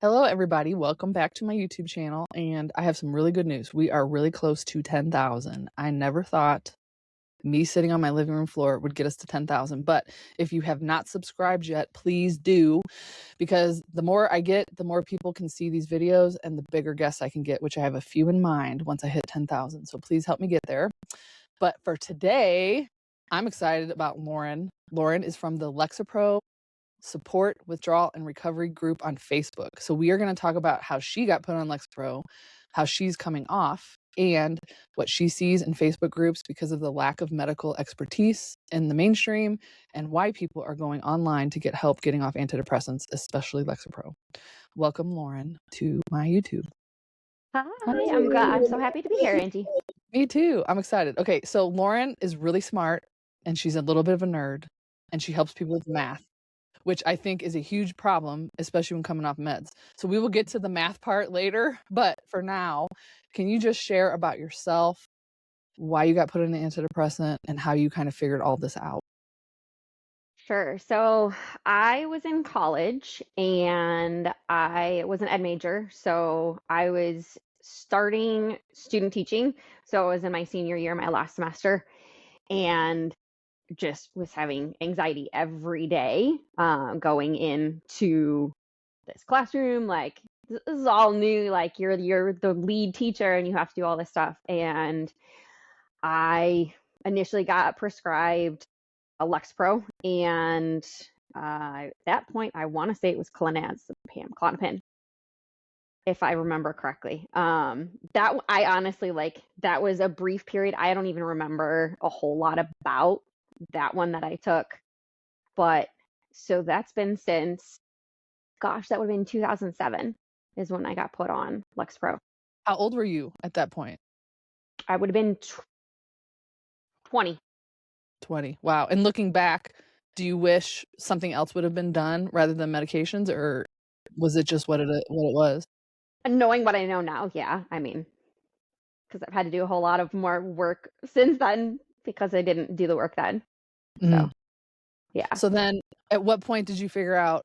Hello, everybody. Welcome back to my YouTube channel. And I have some really good news. We are really close to 10,000. I never thought me sitting on my living room floor would get us to 10,000. But if you have not subscribed yet, please do, because the more I get, the more people can see these videos and the bigger guests I can get, which I have a few in mind once I hit 10,000. So please help me get there. But for today, I'm excited about Lauren. Lauren is from the Lexapro support, withdrawal, and recovery group on Facebook. So we are going to talk about how she got put on Lexapro, how she's coming off, and what she sees in Facebook groups because of the lack of medical expertise in the mainstream, and why people are going online to get help getting off antidepressants, especially Lexapro. Welcome, Lauren, to my YouTube. Hi, I'm glad. I'm so happy to be here, Angie. Me too. I'm excited. Okay, so Lauren is really smart, and she's a little bit of a nerd, and she helps people with math, which I think is a huge problem, especially when coming off meds. So we will get to the math part later, but for now, can you just share about yourself, why you got put on an antidepressant, and how you kind of figured all this out? Sure. So I was in college and I was an ed major. So I was starting student teaching. So I was in my senior year, my last semester, and just was having anxiety every day going into this classroom. Like this is all new. Like you're the lead teacher and you have to do all this stuff. And I initially got prescribed a Lexapro, and at that point, I want to say it was Klonopin, if I remember correctly. That I honestly that was a brief period. I don't even remember a whole lot about that one that I took, but so that's been since, gosh, that would have been 2007 is when I got put on Lexapro. How old were you at that point? I would have been 20. 20. Wow. And looking back, do you wish something else would have been done rather than medications, or was it just what it was? Knowing what I know now, yeah. I mean, because I've had to do a whole lot of more work since then because I didn't do the work then. So, yeah. So then at what point did you figure out,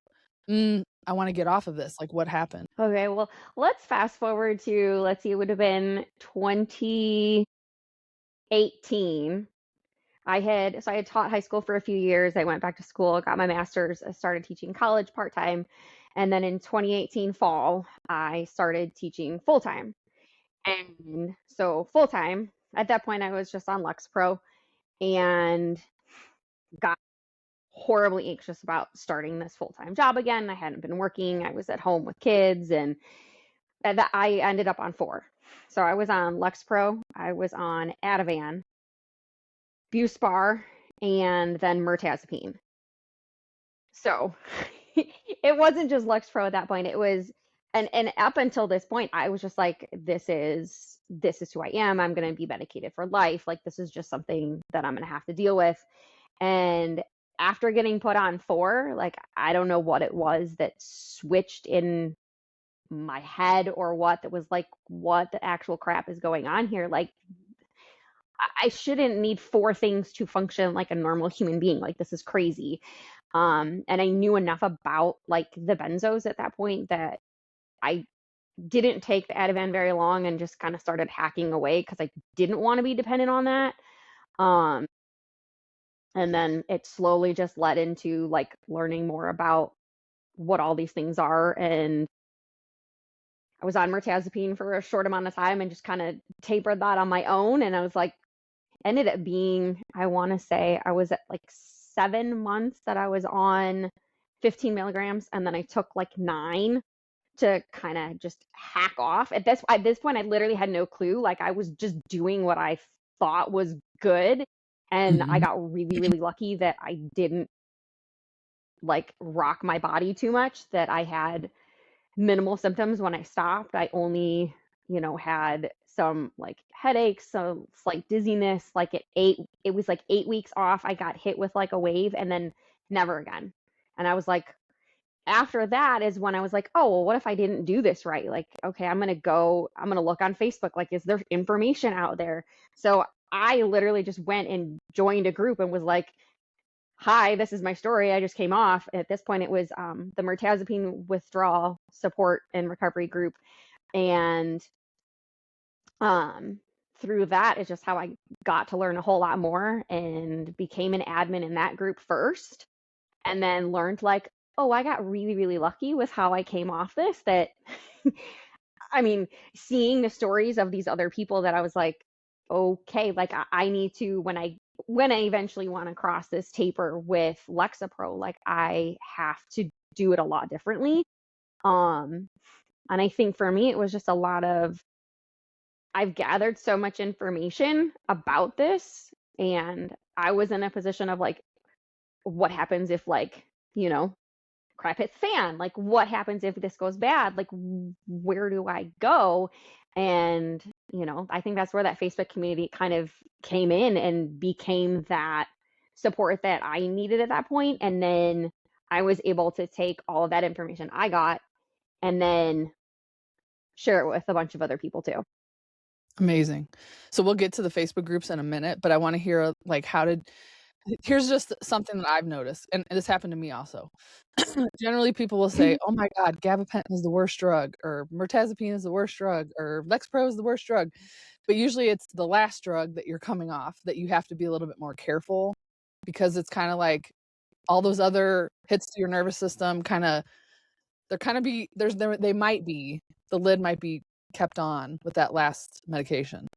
I want to get off of this? Like, what happened? Okay, well, let's fast forward to, let's see, it would have been 2018. I had taught high school for a few years. I went back to school, got my master's, I started teaching college part-time. And then in 2018 fall, I started teaching full-time. And so full-time, at that point, I was just on Lexapro and got horribly anxious about starting this full-time job again. I hadn't been working. I was at home with kids, and that I ended up on 4. So I was on Lexapro, I was on Ativan, Buspar, and then mirtazapine. So it wasn't just Lexapro at that point. It was, and up until this point, I was just like, this is who I am. I'm going to be medicated for life. Like this is just something that I'm going to have to deal with. And after getting put on 4, like I don't know what it was that switched in my head or what, that was like, what the actual crap is going on here? Like I shouldn't need 4 things to function like a normal human being. Like this is crazy. And I knew enough about like the benzos at that point that I didn't take the Ativan very long and just kind of started hacking away because I didn't want to be dependent on that. And then it slowly just led into like learning more about what all these things are. And I was on mirtazapine for a short amount of time and just kind of tapered that on my own. And I was like, ended up being, I want to say I was at like 7 months that I was on 15 milligrams. And then I took like 9 to kind of just hack off. At this point, I literally had no clue. Like I was just doing what I thought was good. And I got really, really lucky that I didn't like rock my body too much, that I had minimal symptoms when I stopped. I only, had some like headaches, some slight dizziness. Like it was like 8 weeks off. I got hit with like a wave and then never again. And I was like, after that is when I was like, oh, well, what if I didn't do this right? Like, okay, I'm going to look on Facebook. Like, is there information out there? So I literally just went and joined a group and was like, hi, this is my story. I just came off. At this point, it was the mirtazapine withdrawal support and recovery group. And um, through that is just how I got to learn a whole lot more and became an admin in that group first. And then learned like, oh, I got really, really lucky with how I came off this. That, I mean, seeing the stories of these other people that I was like, okay, like I need to, when I eventually want to cross this taper with Lexapro, like I have to do it a lot differently. Um, and I think for me, it was just a lot of, I've gathered so much information about this, and I was in a position of like, what happens if like, you know, crap hits the fan? Like, what happens if this goes bad? Like, where do I go? And, you know, I think that's where that Facebook community kind of came in and became that support that I needed at that point. And then I was able to take all of that information I got and then share it with a bunch of other people too. Amazing. So we'll get to the Facebook groups in a minute, but I want to hear like here's just something that I've noticed, and this happened to me also. Generally, people will say, "Oh my God, gabapentin is the worst drug," or "mirtazapine is the worst drug," or "Lexapro is the worst drug." But usually, it's the last drug that you're coming off that you have to be a little bit more careful, because it's kind of like all those other hits to your nervous system. They might be, the lid might be kept on with that last medication.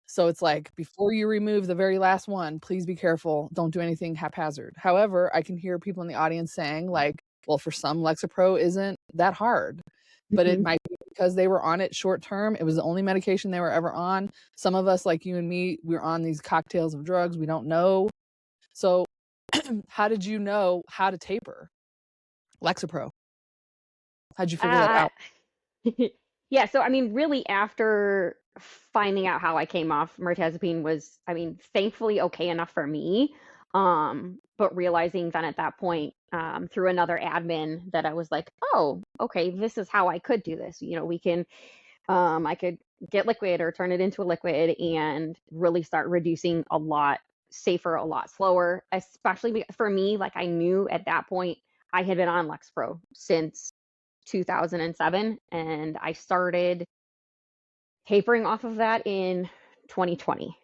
So it's like, before you remove the very last one, please be careful. Don't do anything haphazard. However, I can hear people in the audience saying like, well, for some, Lexapro isn't that hard, but it Mhm. might be because they were on it short term. It was the only medication they were ever on. Some of us, like you and me, we're on these cocktails of drugs. We don't know. So how did you know how to taper Lexapro? How'd you figure that Uh, out? yeah, so I mean, really, after finding out how I came off, mirtazapine was, I mean, thankfully okay enough for me. But realizing then at that point, through another admin, that I was like, oh, okay, this is how I could do this. You know, I could get liquid or turn it into a liquid and really start reducing a lot safer, a lot slower, especially for me, like I knew at that point I had been on Lexapro since 2007, and I started tapering off of that in 2020,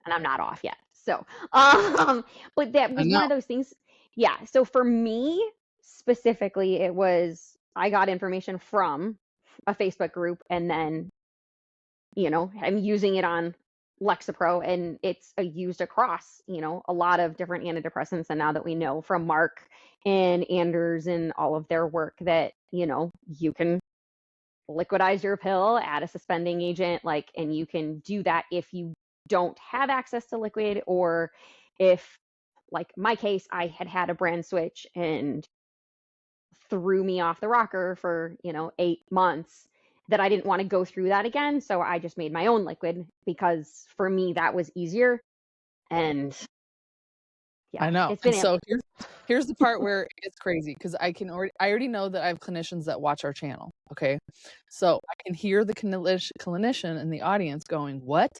and I'm not off yet. So, but that I was one know. of those things. Yeah. So for me specifically, it was I got information from a Facebook group, and then, you know, I'm using it on Lexapro, and it's used across, you know, a lot of different antidepressants. And now that we know from Mark and Anders and all of their work that, you know, you can liquidize your pill, add a suspending agent, like, and you can do that if you don't have access to liquid, or if, like my case, I had had a brand switch and threw me off the rocker for, you know, 8 months, that I didn't want to go through that again. So I just made my own liquid because for me that was easier. And I yeah, know. it's And been so here's the part where it's crazy, because I already know that I have clinicians that watch our channel. Okay. So I can hear the clinician in the audience going, "What?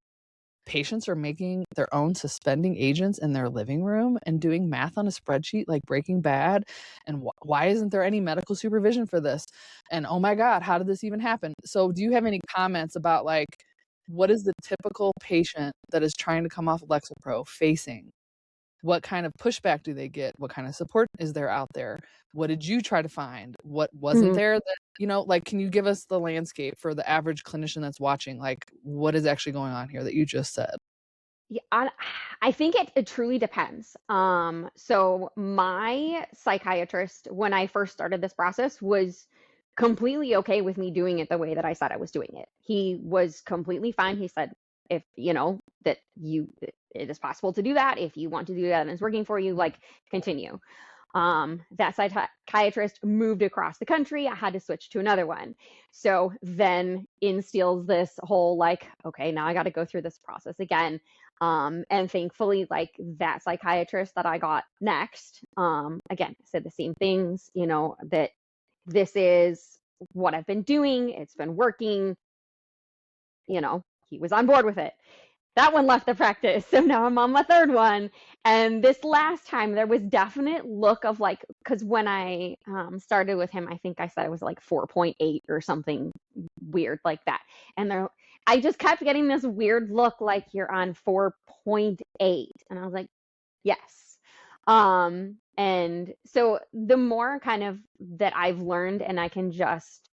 Patients are making their own suspending agents in their living room and doing math on a spreadsheet like Breaking Bad? And why isn't there any medical supervision for this? And oh my God, how did this even happen?" So do you have any comments about like, what is the typical patient that is trying to come off Lexapro facing? What kind of pushback do they get? What kind of support is there out there? What did you try to find? What wasn't Mhm. there that, like, can you give us the landscape for the average clinician that's watching? Like, what is actually going on here that you just said? Yeah, I think it truly depends. So my psychiatrist, when I first started this process, was completely okay with me doing it the way that I said I was doing it. He was completely fine. He said, if you know that it is possible to do that, if you want to do that and it's working for you, like, continue. That psychiatrist moved across the country. I had to switch to another one. So then instills this whole like, okay, now I got to go through this process again. And thankfully, like that psychiatrist that I got next, again, said the same things, you know, that this is what I've been doing. It's been working, you know, he was on board with it. that one left the practice. So now I'm on my third one. And this last time there was definite look of like, because when I started with him, I think I said it was like 4.8 or something weird like that. And I just kept getting this weird look like you're on 4.8. And I was like, yes. And so the more kind of that I've learned and I can just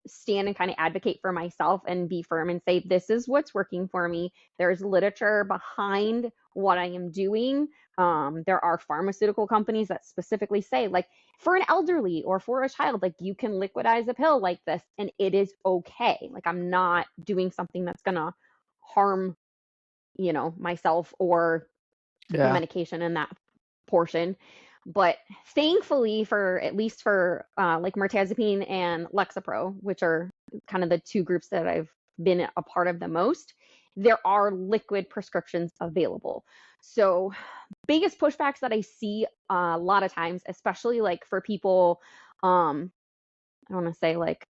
stand and kind of advocate for myself and be firm and say, this is what's working for me. There's literature behind what I am doing. There are pharmaceutical companies that specifically say, like, for an elderly or for a child, like, you can liquidize a pill like this and it is okay. Like, I'm not doing something that's going to harm, myself or the Yeah. medication in that portion. But thankfully, for at least for like mirtazapine and Lexapro, which are kind of the two groups that I've been a part of the most, there are liquid prescriptions available. So, biggest pushbacks that I see a lot of times, especially like for people, I want to say like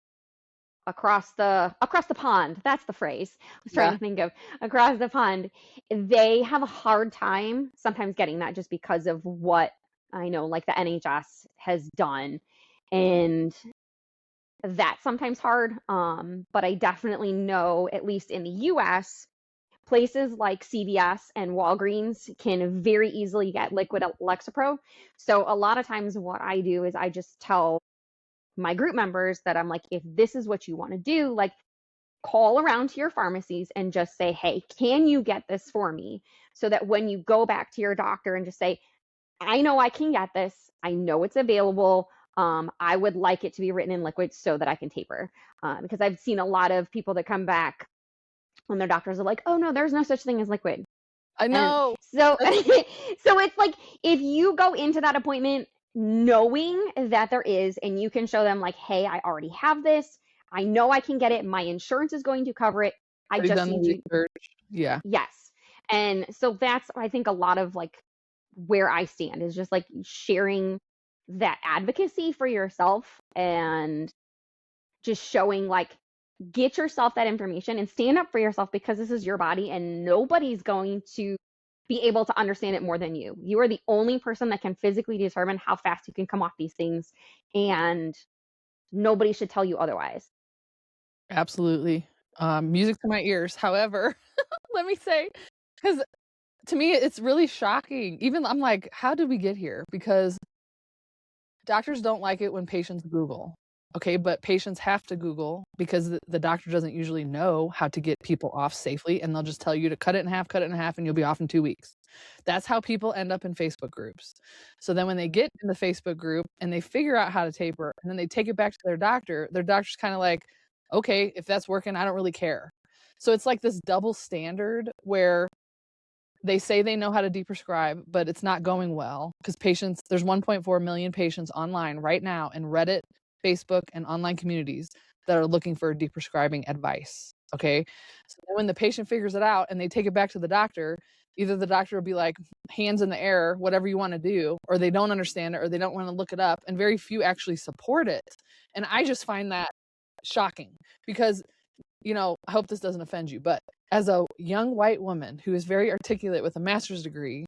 across the pond. That's the phrase I was trying Yeah. to think of. Across the pond, they have a hard time sometimes getting that just because of what I know, like the NHS has done, and that's sometimes hard. But I definitely know, at least in the US, places like CVS and Walgreens can very easily get liquid Lexapro. So a lot of times what I do is I just tell my group members that I'm like, if this is what you want to do, like, call around to your pharmacies and just say, hey, can you get this for me? So that when you go back to your doctor and just say, I know I can get this, I know it's available. I would like it to be written in liquid so that I can taper. Because I've seen a lot of people that come back when their doctors are like, oh no, there's no such thing as liquid. I And know. so, so it's like, if you go into that appointment knowing that there is, and you can show them like, hey, I already have this. I know I can get it. My insurance is going to cover it. I Have you just done the need you. research? Yeah. Yes. And so that's, I think, a lot of like where I stand is just like sharing that advocacy for yourself and just showing like, get yourself that information and stand up for yourself, because this is your body and nobody's going to be able to understand it more than you. You are the only person that can physically determine how fast you can come off these things, and nobody should tell you otherwise. Absolutely. Music to my ears. However, let me say, because to me, it's really shocking. Even I'm like, how did we get here? Because doctors don't like it when patients Google. Okay, but patients have to Google because the doctor doesn't usually know how to get people off safely, and they'll just tell you to cut it in half, and you'll be off in 2 weeks. That's how people end up in Facebook groups. So then when they get in the Facebook group and they figure out how to taper, and then they take it back to their doctor's kind of like, okay, if that's working, I don't really care. So it's like this double standard where they say they know how to deprescribe, but it's not going well because there's 1.4 million patients online right now in Reddit, Facebook, and online communities that are looking for deprescribing advice. Okay. So then when the patient figures it out and they take it back to the doctor, either the doctor will be like, hands in the air, whatever you want to do, or they don't understand it, or they don't want to look it up. And very few actually support it. And I just find that shocking because, I hope this doesn't offend you, but as a young white woman who is very articulate with a master's degree,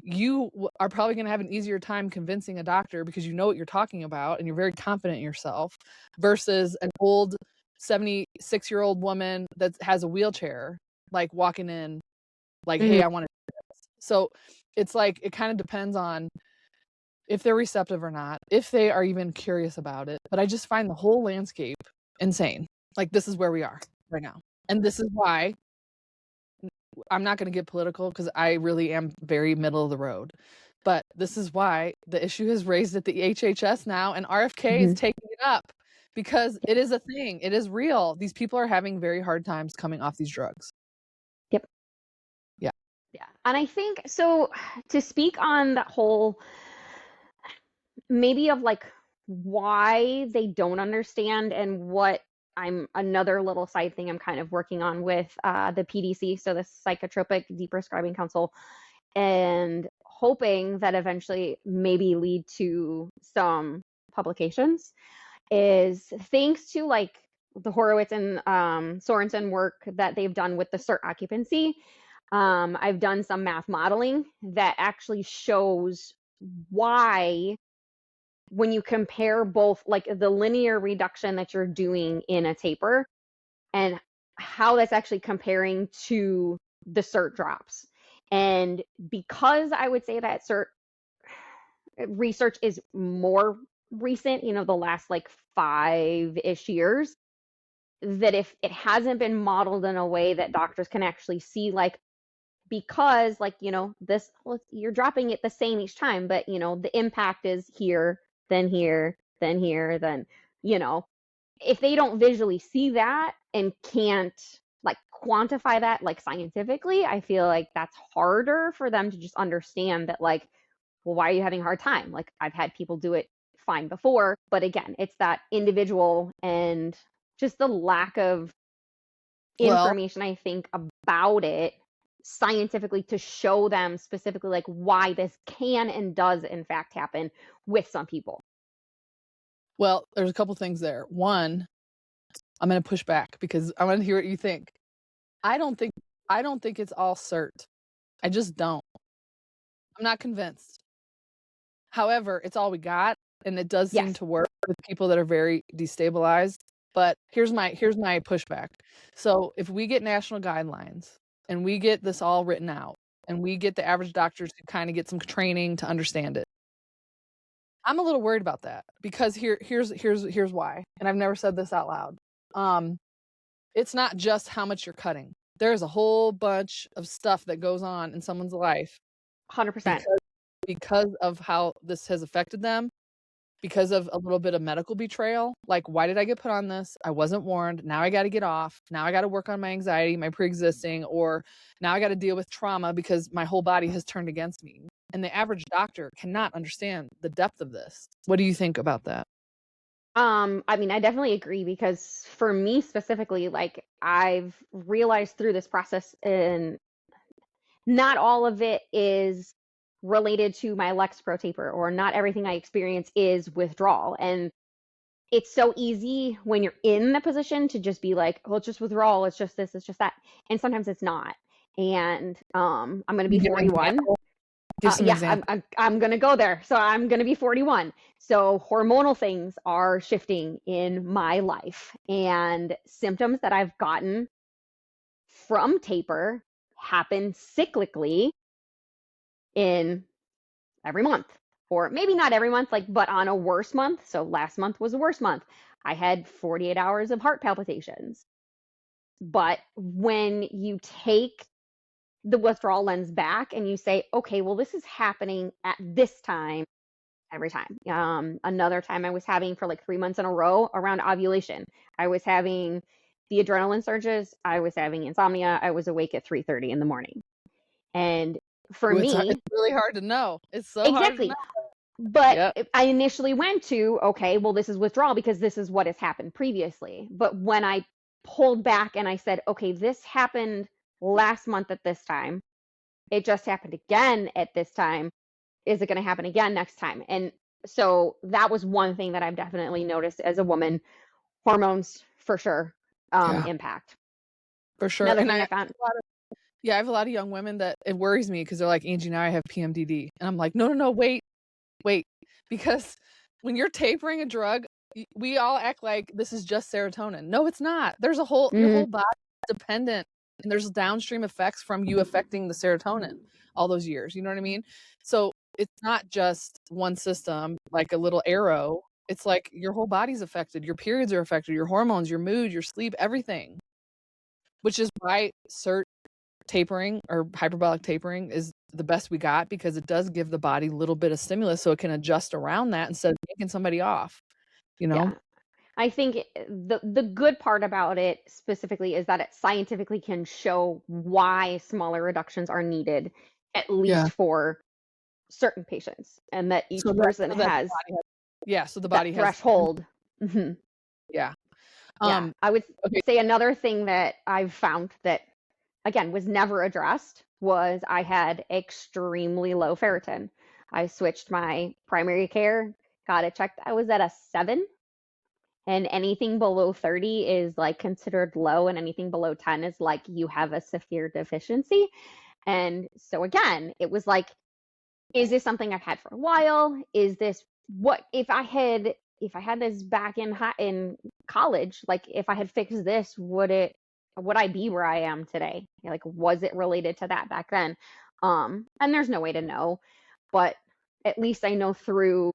you are probably going to have an easier time convincing a doctor because you know what you're talking about and you're very confident in yourself versus an old 76-year-old woman that has a wheelchair, like walking in like, Mhm. hey, I want to do this. So it's like, it kind of depends on if they're receptive or not, if they are even curious about it. But I just find the whole landscape insane. Like, this is where we are right now. And this is why I'm not going to get political because I really am very middle of the road. But this is why the issue is raised at the HHS now, and RFK is Mhm. taking it up because it is a thing. It is real. These people are having very hard times coming off these drugs. Yep. Yeah. Yeah. And I think so, to speak on that whole, maybe of like why they don't understand, and what I'm another little side thing I'm kind of working on with the PDC, so the Psychotropic Deprescribing Council, and hoping that eventually maybe lead to some publications, is thanks to like the Horowitz and Sorensen work that they've done with the CERT occupancy. I've done some math modeling that actually shows why, when you compare both like the linear reduction that you're doing in a taper and how that's actually comparing to the CERT drops. And because I would say that CERT research is more recent, the last like 5-ish years, that if it hasn't been modeled in a way that doctors can actually see, like, because like, this, well, you're dropping it the same each time, but the impact is here, then here, then here, then, if they don't visually see that and can't like quantify that like scientifically, I feel like that's harder for them to just understand that, like, well, why are you having a hard time? Like, I've had people do it fine before, but again, it's that individual and just the lack of Well, information, I think, about it scientifically to show them specifically like why this can and does in fact happen with some people. well, there's a couple things there. One, I'm going to push back because I want to hear what you think. I don't think it's all CERT. I just don't. I'm not convinced. However, it's all we got, and it does seem Yes, to work with people that are very destabilized. But here's my pushback. So if we get national guidelines and we get this all written out and we get the average doctors to kind of get some training to understand it, I'm a little worried about that because here's why. And I've never said this out loud. It's not just how much you're cutting. There's a whole bunch of stuff that goes on in someone's life 100%. because of how this has affected them, because of a little bit of medical betrayal. Like, why did I get put on this? I wasn't warned. Now I got to get off. Now I got to work on my anxiety, my pre-existing, or now I got to deal with trauma because my whole body has turned against me. And the average doctor cannot understand the depth of this. What do you think about that? I mean, I definitely agree because for me specifically, like, I've realized through this process, and not all of it is related to my Lexapro taper, or not everything I experience is withdrawal. And it's so easy when you're in the position to just be like, oh, it's just withdrawal, it's just this, it's just that. And sometimes it's not. And I'm going to be Give an 41. example. Give some Yeah, examples. I'm going to go there. So I'm going to be 41. So hormonal things are shifting in my life, and symptoms that I've gotten from taper happen cyclically in every month, or maybe not every month, like, but on a worse month. So last month was a worse month. I had 48 hours of heart palpitations. But when you take the withdrawal lens back and you say, okay, well, this is happening at this time every time. Another time I was having for like 3 months in a row around ovulation. I was having the adrenaline surges. I was having insomnia. I was awake at 3:30 in the morning. And for Ooh, it's me, really hard to know. It's so hard to know. exactly. But Yep. I initially went to, okay, well, this is withdrawal because this is what has happened previously. But when I pulled back and I said, okay, this happened last month at this time, it just happened again at this time. Is it going to happen again next time? And so that was one thing that I've definitely noticed as a woman. Hormones, for sure, Yeah, impact. for sure. Another And thing I found, I have a lot of young women that it worries me because they're like, Angie, now I have PMDD. And I'm like, no, wait. Because when you're tapering a drug, we all act like this is just serotonin. No, it's not. There's your mhm, whole body is dependent, and there's downstream effects from you affecting the serotonin all those years. You know what I mean? So it's not just one system, like a little arrow. It's like your whole body's affected. Your periods are affected, your hormones, your mood, your sleep, everything. Which is why CERT tapering or hyperbolic tapering is the best we got, because it does give the body a little bit of stimulus so it can adjust around that instead of taking somebody off, you know? yeah. I think the good part about it specifically is that it scientifically can show why smaller reductions are needed, at Yeah. least for certain patients, and that So each that person so that the has body has so the that body has threshold. Mhm. yeah. Yeah, Um, I would okay. say another thing that I've found that, again, was never addressed was I had extremely low ferritin. I switched my primary care, got it checked. I was at a 7, and anything below 30 is like considered low, and anything below 10 is like you have a severe deficiency. And so again, it was like, is this something I've had for a while? Is this what if I had this back in college, like if I had fixed this, would I be where I am today? Like, was it related to that back then? And there's no way to know, but at least I know through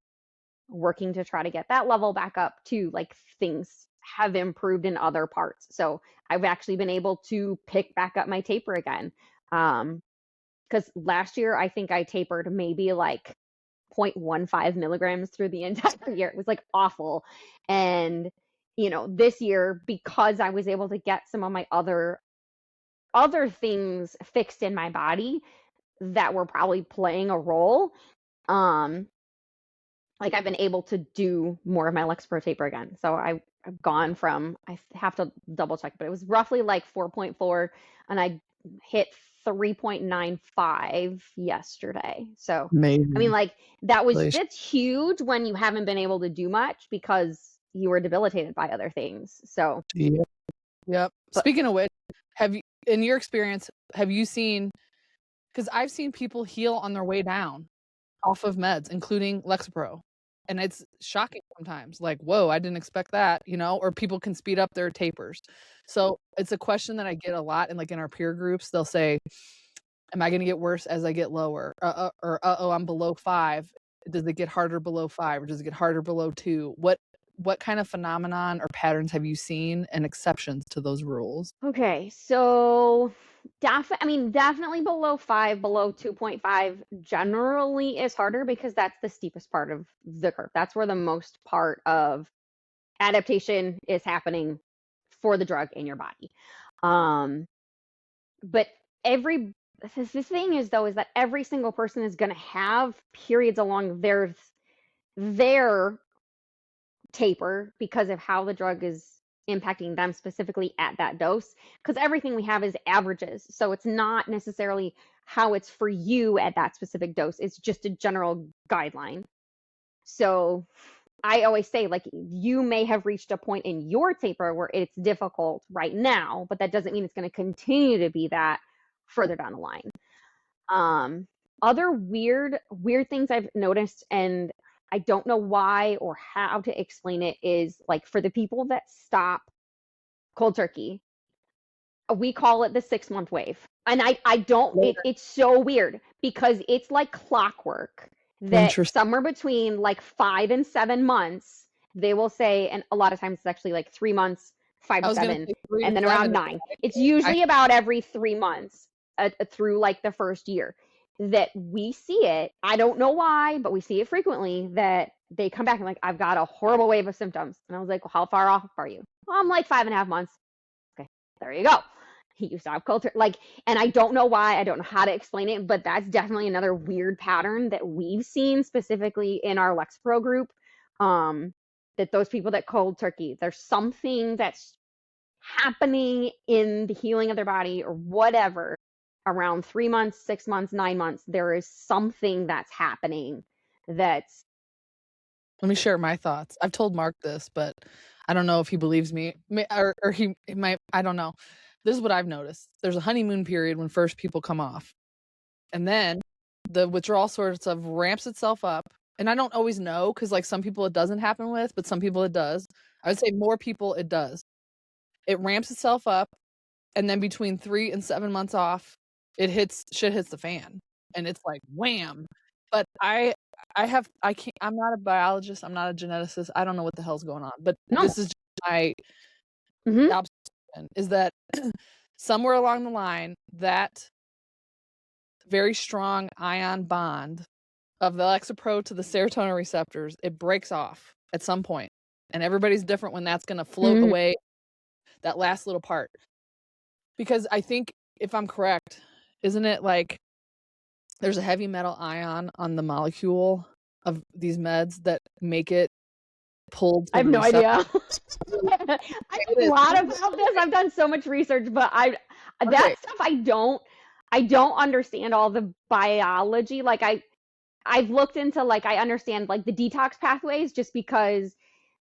working to try to get that level back up too, like things have improved in other parts. So I've actually been able to pick back up my taper again. Because last year I think I tapered maybe like 0.15 milligrams through the entire year. It was like awful. And this year, because I was able to get some of my other things fixed in my body that were probably playing a role, like I've been able to do more of my Lexapro taper again. So I've gone from, I have to double check, but it was roughly like 4.4, and I hit 3.95 yesterday. So Amazing. I mean, like that's huge when you haven't been able to do much because you were debilitated by other things. So yep. Speaking of which, in your experience, have you seen, because I've seen people heal on their way down off of meds, including Lexapro. And it's shocking sometimes, like, whoa, I didn't expect that, or people can speed up their tapers. So it's a question that I get a lot. And like in our peer groups, they'll say, am I going to get worse as I get lower? Or I'm below 5. Does it get harder below 5? Or does it get harder below 2? What kind of phenomenon or patterns have you seen and exceptions to those rules? Okay, so definitely below 5, below 2.5 generally is harder because that's the steepest part of the curve. That's where the most part of adaptation is happening for the drug in your body. But the thing is though, is that every single person is going to have periods along their taper because of how the drug is impacting them specifically at that dose, because everything we have is averages. So it's not necessarily how it's for you at that specific dose. It's just a general guideline. So I always say, like, you may have reached a point in your taper where it's difficult right now, but that doesn't mean it's going to continue to be that further down the line. Other weird things I've noticed, and I don't know why or how to explain it, is like for the people that stop cold turkey, we call it the 6-month wave. And I don't, it's so weird because it's like clockwork that somewhere between like 5 and 7 months, they will say, and a lot of times it's actually like 3 months, 5 to 7, and then around 9. It's usually about every 3 months through like the first year that we see it. I don't know why, but we see it frequently that they come back and like, I've got a horrible wave of symptoms. And I was like, well, how far off are you? Well, I'm like 5.5 months. Okay, there you go. He used to have culture, like, and I don't know why, I don't know how to explain it, but that's definitely another weird pattern that we've seen specifically in our Lexapro group. That those people that cold turkey, there's something that's happening in the healing of their body or whatever around 3 months, 6 months, 9 months. There is something that's happening that's. Let me share my thoughts. I've told Mark this, but I don't know if he believes me, or he might. I don't know. This is what I've noticed. There's a honeymoon period when first people come off. And then the withdrawal sorts of ramps itself up. And I don't always know, because like some people it doesn't happen with, but some people it does. I would say more people it does. It ramps itself up. And then between 3 and 7 months off, shit hits the fan. And it's like, wham. But I'm not a biologist. I'm not a geneticist. I don't know what the hell's going on. But this is just my observation, is that somewhere along the line, that very strong ion bond of the Lexapro to the serotonin receptors, it breaks off at some point. And everybody's different when that's going to float away, that last little part. Because I think, if I'm correct, isn't it like there's a heavy metal ion on the molecule of these meds that make it pulled to I have no idea. I know a lot about this. I've done so much research, but that stuff I don't understand all the biology. Like I've looked into, like, I understand like the detox pathways just because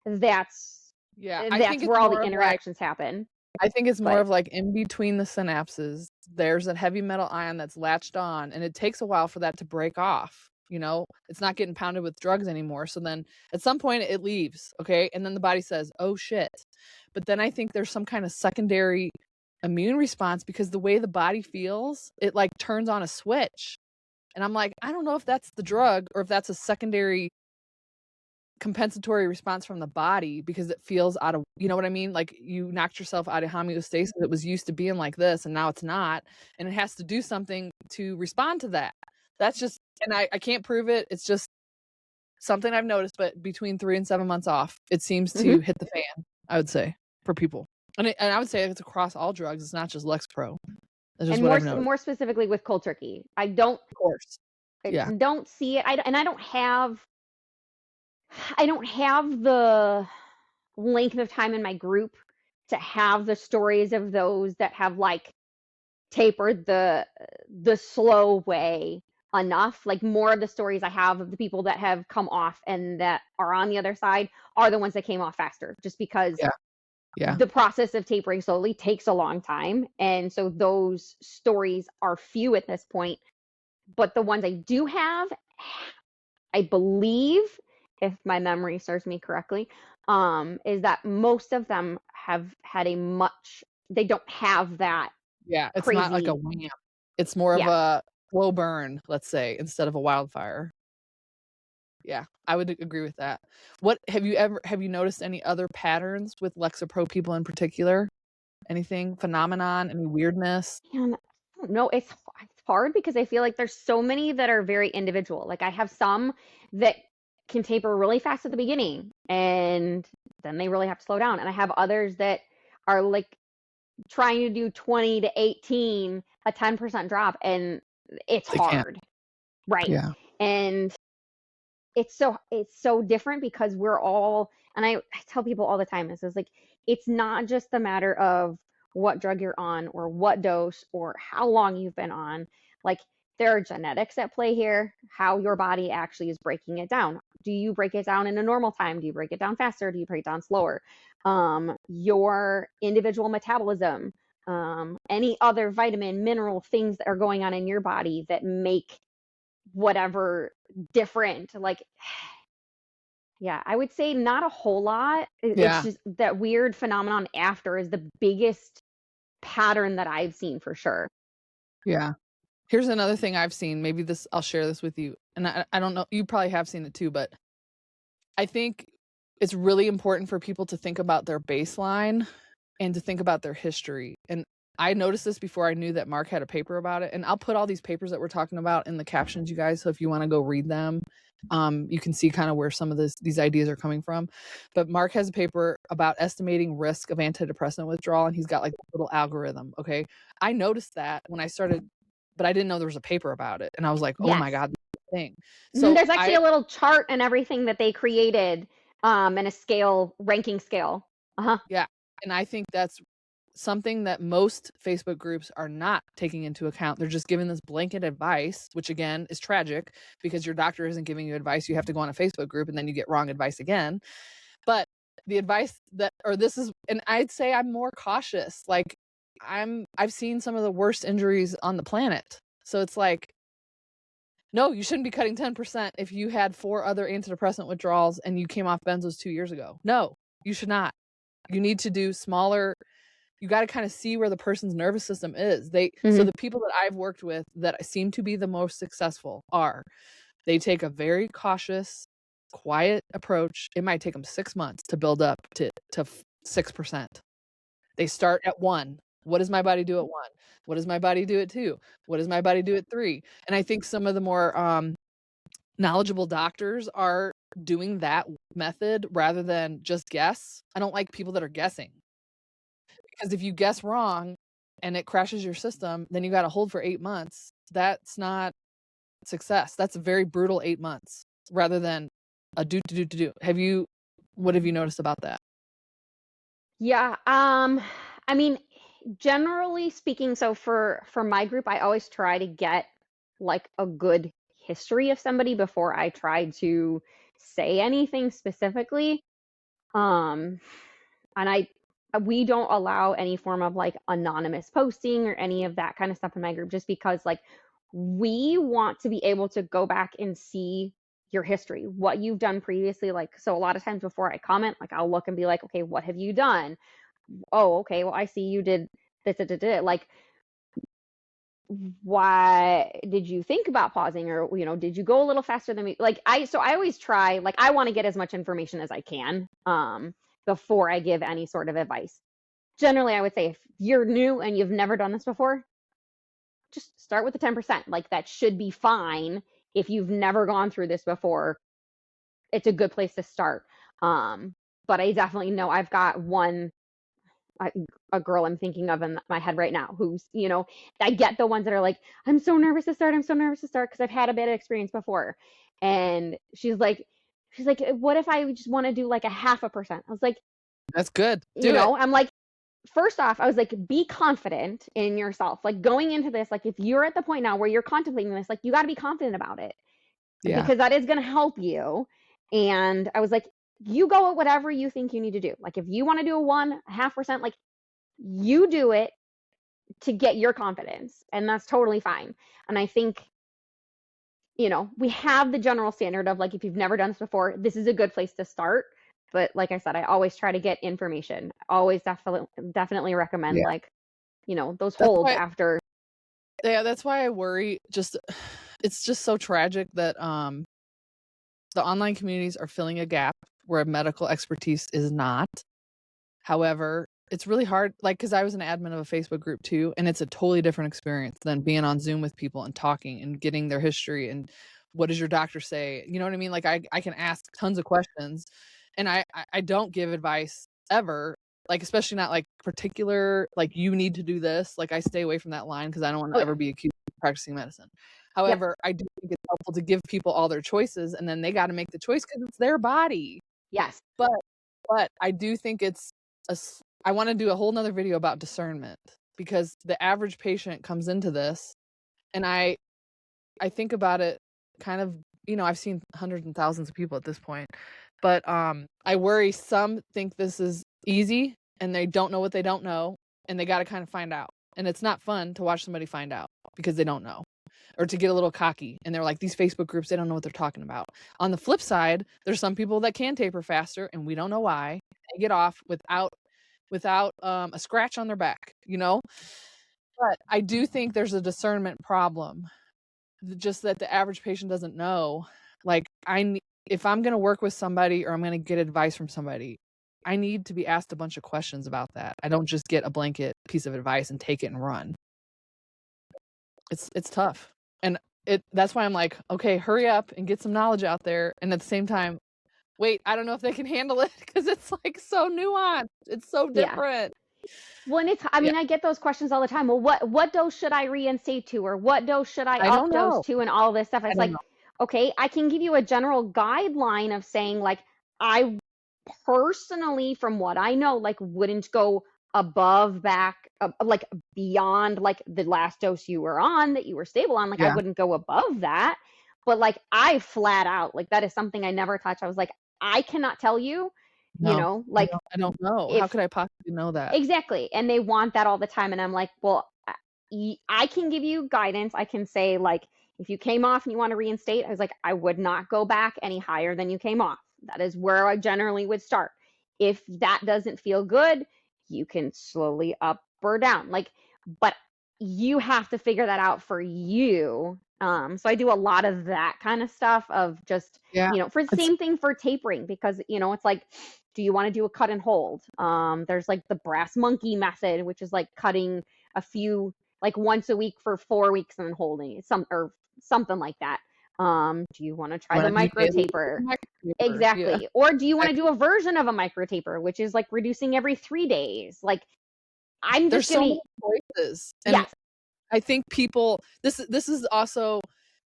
that's Yeah, I That's think it's where all the more of like interactions happen. I think it's more But of like in between the synapses, there's a heavy metal ion that's latched on, and it takes a while for that to break off. You know, it's not getting pounded with drugs anymore. So then at some point it leaves. Okay. And then the body says, oh shit. But then I think there's some kind of secondary immune response because the way the body feels, it like turns on a switch. And I'm like, I don't know if that's the drug or if that's a secondary compensatory response from the body because it feels out of, you know what I mean? Like you knocked yourself out of homeostasis. It was used to being like this and now it's not. And it has to do something to respond to that. That's just, and I can't prove it. It's just something I've noticed, but between 3 and 7 months off, it seems to hit the fan, I would say, for people. And I would say it's across all drugs. It's not just Lexapro. That's just and what I've noticed. more specifically with cold turkey, I don't Of course. I Yeah. don't see it. And I don't have the length of time in my group to have the stories of those that have like tapered the slow way enough. Like more of the stories I have of the people that have come off and that are on the other side are the ones that came off faster, just because Yeah. Yeah. the process of tapering slowly takes a long time. And so those stories are few at this point. But the ones I do have, I believe, if my memory serves me correctly, is that most of them have had they don't have that Yeah. It's not like a crazy. wham. It's more of Yeah. a slow burn, let's say, instead of a wildfire. Yeah, I would agree with that. What have you noticed any other patterns with Lexapro people in particular? Anything phenomenon, any weirdness? And I don't know, it's hard because I feel like there's so many that are very individual. Like I have some that can taper really fast at the beginning and then they really have to slow down. And I have others that are like trying to do 20 to 18, a 10% drop, and it's They can't. hard. Right. Yeah. And it's so different because we're all, and I tell people all the time, this is like, it's not just a matter of what drug you're on or what dose or how long you've been on. Like there are genetics at play here, how your body actually is breaking it down. Do you break it down in a normal time? Do you break it down faster? Do you break it down slower? Your individual metabolism, any other vitamin, mineral things that are going on in your body that make whatever different. Like, yeah, I would say not a whole lot. It's Yeah. just that weird phenomenon after is the biggest pattern that I've seen for sure. Yeah. Here's another thing I've seen. Maybe I'll share this with you. And I don't know, you probably have seen it too, but I think it's really important for people to think about their baseline and to think about their history. And I noticed this before I knew that Mark had a paper about it. And I'll put all these papers that we're talking about in the captions, you guys. So if you want to go read them, you can see kind of where some of these ideas are coming from. But Mark has a paper about estimating risk of antidepressant withdrawal, and he's got like a little algorithm. Okay. I noticed that when I started, but I didn't know there was a paper about it. And I was like, oh my Yes. God, this thing. So There's actually a little chart and everything that they created, and a scale, ranking scale. Yeah. And I think that's something that most Facebook groups are not taking into account. They're just giving this blanket advice, which again is tragic because your doctor isn't giving you advice. You have to go on a Facebook group and then you get wrong advice again. But the advice and I'd say I'm more cautious. Like I've seen some of the worst injuries on the planet. So it's like, no, you shouldn't be cutting 10% if you had 4 other antidepressant withdrawals and you came off benzos 2 years ago. No, you should not. You need to do smaller. You got to kind of see where the person's nervous system is. So the people that I've worked with that seem to be the most successful they take a very cautious, quiet approach. It might take them 6 months to build up to 6%. They start at 1. What does my body do at 1? What does my body do at 2? What does my body do at 3? And I think some of the more knowledgeable doctors are doing that method rather than just guess. I don't like people that are guessing. Because if you guess wrong and it crashes your system, then you got to hold for 8 months. That's not success. That's a very brutal 8 months rather than a do. What have you noticed about that? Yeah. I mean, generally speaking, so for my group, I always try to get like a good history of somebody before I try to say anything specifically. Um, And we don't allow any form of like anonymous posting or any of that kind of stuff in my group, just because like we want to be able to go back and see your history, what you've done previously. Like, so a lot of times before I comment, like I'll look and be like, okay, what have you done? Oh, okay, well, I see you did this, like, why did you think about pausing? Or, did you go a little faster than me? Like, so I always try, like, I want to get as much information as I can before I give any sort of advice. Generally, I would say if you're new and you've never done this before, just start with the 10%. Like, that should be fine. If you've never gone through this before, it's a good place to start. But I definitely know I've got a girl I'm thinking of in my head right now who's, I get the ones that are like, I'm so nervous to start. I'm so nervous to start because I've had a bad experience before. And she's like, what if I just want to do like a 0.5%? I was like, that's good. Do it. I'm like, first off, I was like, be confident in yourself. Like, going into this, like if you're at the point now where you're contemplating this, like you got to be confident about it. Yeah. Because that is going to help you. And I was like, you go at whatever you think you need to do. Like if you want to do a 0.5%, like you do it to get your confidence, and that's totally fine. And I think, we have the general standard of like, if you've never done this before, this is a good place to start. But like I said, I always try to get information. Always definitely recommend like, those holds after. Yeah, that's why I worry. It's just so tragic that the online communities are filling a gap where medical expertise is not. However, it's really hard, like, because I was an admin of a Facebook group too, and it's a totally different experience than being on Zoom with people and talking and getting their history and what does your doctor say? You know what I mean? Like, I can ask tons of questions, and I don't give advice ever, like, especially not like particular, like, you need to do this. Like, I stay away from that line because I don't want to ever be accused of practicing medicine. However, I do think it's helpful to give people all their choices, and then they got to make the choice because it's their body. Yes. But I do think I want to do a whole nother video about discernment, because the average patient comes into this, and I think about it kind of, I've seen hundreds and thousands of people at this point, but I worry some think this is easy and they don't know what they don't know, and they got to kind of find out. And it's not fun to watch somebody find out because they don't know, or to get a little cocky and they're like, these Facebook groups, they don't know what they're talking about. On the flip side, there's some people that can taper faster and we don't know why. They get off without a scratch on their back, But I do think there's a discernment problem, just that the average patient doesn't know. Like, if I'm going to work with somebody or I'm going to get advice from somebody, I need to be asked a bunch of questions about that. I don't just get a blanket piece of advice and take it and run. It's tough. And that's why I'm like, okay, hurry up and get some knowledge out there. And at the same time, wait, I don't know if they can handle it because it's like so nuanced. It's so different. Yeah. Well, and I get those questions all the time. Well, what dose should I reinstate to, or what dose should I updose to, and all this stuff. It's like, okay, I can give you a general guideline of saying, like, I personally, from what I know, like, wouldn't go above like beyond like the last dose you were on that you were stable on. Like, I wouldn't go above that. But like, I flat out, like, that is something I never touch. I was like, I cannot tell you. Like, I don't know. How could I possibly know that? Exactly. And they want that all the time. And I'm like, well, I can give you guidance. I can say, like, if you came off and you want to reinstate, I was like, I would not go back any higher than you came off. That is where I generally would start. If that doesn't feel good, you can slowly up or down. Like, but you have to figure that out for you. So I do a lot of that kind of stuff of just, for the same thing for tapering, because, it's like, do you want to do a cut and hold? There's like the brass monkey method, which is like cutting a few, like once a week for 4 weeks and then holding something like that. Do you want to try the micro taper? Exactly. Yeah. Or do you want to do a version of a micro taper, which is like reducing every 3 days? Like, there's so many choices. And I think people, this is also,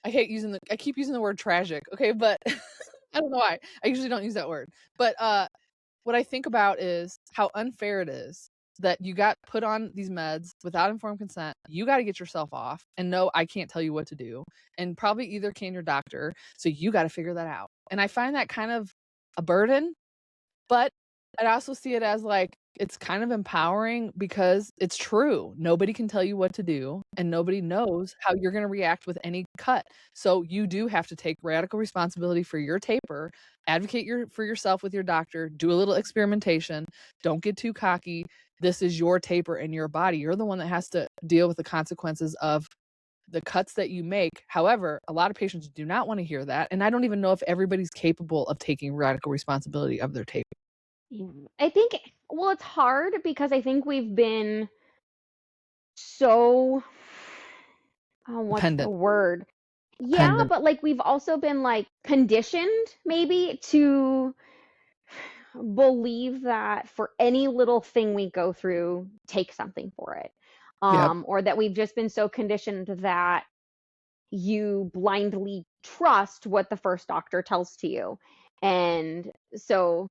I keep using the word tragic. Okay. But I don't know why. I usually don't use that word. But what I think about is how unfair it is that you got put on these meds without informed consent. You got to get yourself off, and no, I can't tell you what to do, and probably either can your doctor. So you got to figure that out. And I find that kind of a burden, but I also see it as, like, it's kind of empowering because it's true. Nobody can tell you what to do, and nobody knows how you're gonna react with any cut. So you do have to take radical responsibility for your taper, advocate for yourself with your doctor, do a little experimentation, don't get too cocky. This is your taper and your body. You're the one that has to deal with the consequences of the cuts that you make. However, a lot of patients do not wanna hear that, and I don't even know if everybody's capable of taking radical responsibility of their taper. Yeah. I think, well, it's hard because I think we've been so, oh, what's the Dependent. word? Yeah, Dependent. but like we've also been like conditioned maybe to believe that for any little thing we go through, take something for it. Yep. Or that we've just been so conditioned that you blindly trust what the first doctor tells to you. And so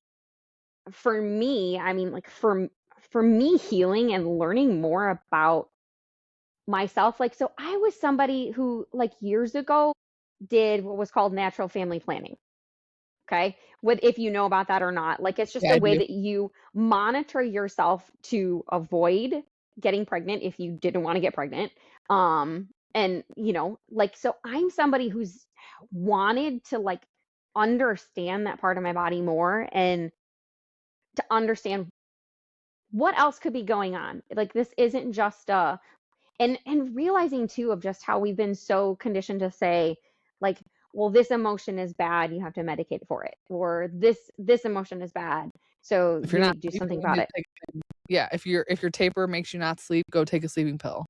for me, I mean, like for me, healing and learning more about myself, like, so I was somebody who like years ago did what was called natural family planning. Okay. With, if you know about that or not, like it's just Yeah, a I way do. that you monitor yourself to avoid getting pregnant if you didn't want to get pregnant. And like, so I'm somebody who's wanted to like understand that part of my body more and to understand what else could be going on. Like this isn't just and realizing too of just how we've been so conditioned to say like, well, this emotion is bad, you have to medicate for it, or this emotion is bad, so If you you're not need to do sleeping, something you about need to it. take yeah, if your taper makes you not sleep, go take a sleeping pill.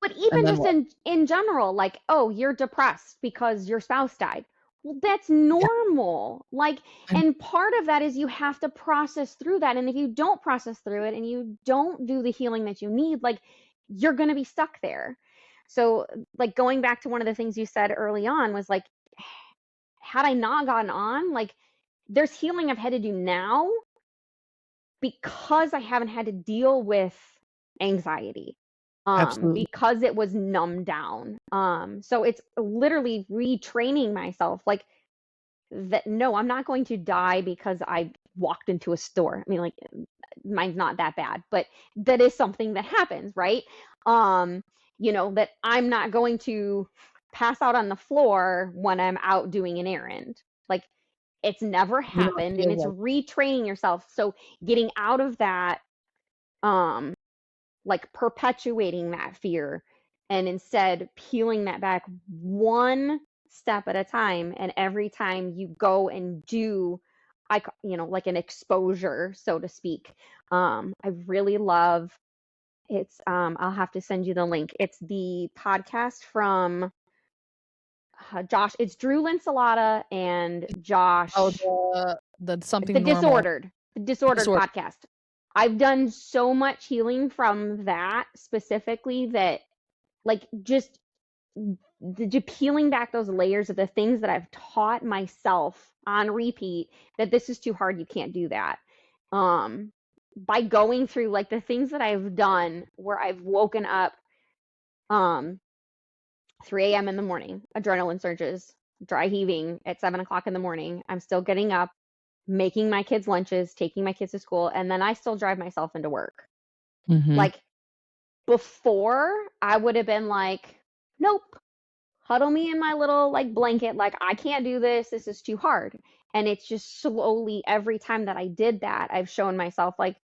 But And even then just what? in general, like, oh, you're depressed because your spouse died. Well, that's Yeah, normal. Like, and and part of that is you have to process through that. And if you don't process through it and you don't do the healing that you need, like, you're going to be stuck there. So, like, going back to one of the things you said early on was like, had I not gotten on, like, there's healing I've had to do now because I haven't had to deal with anxiety, absolutely. because it was numbed down. So it's literally retraining myself, like that. No, I'm not going to die because I walked into a store. I mean, like mine's not that bad, but that is something that happens, right? Um, that I'm not going to pass out on the floor when I'm out doing an errand. Like it's never You don't happened, and feel it's like retraining yourself. So getting out of that, um, like perpetuating that fear, and instead peeling that back one step at a time. And every time you go and do, like an exposure, so to speak. I really love it's. I'll have to send you the link. It's the podcast from Josh. It's Drew Linsalata and oh, Josh, the the something normal disordered disorder. podcast. I've done so much healing from that specifically that like just peeling back those layers of the things that I've taught myself on repeat, that this is too hard, you can't do that. um by going through like the things that I've done where I've woken up um 3 a.m. in the morning, adrenaline surges, dry heaving at 7 o'clock in the morning. I'm still getting up, making my kids lunches, taking my kids to school, and then I still drive myself into work. Mhm. Like before, I would have been like, nope, huddle me in my little like blanket, like I can't do this. This is too hard. And it's just slowly every time that I did that, I've shown myself like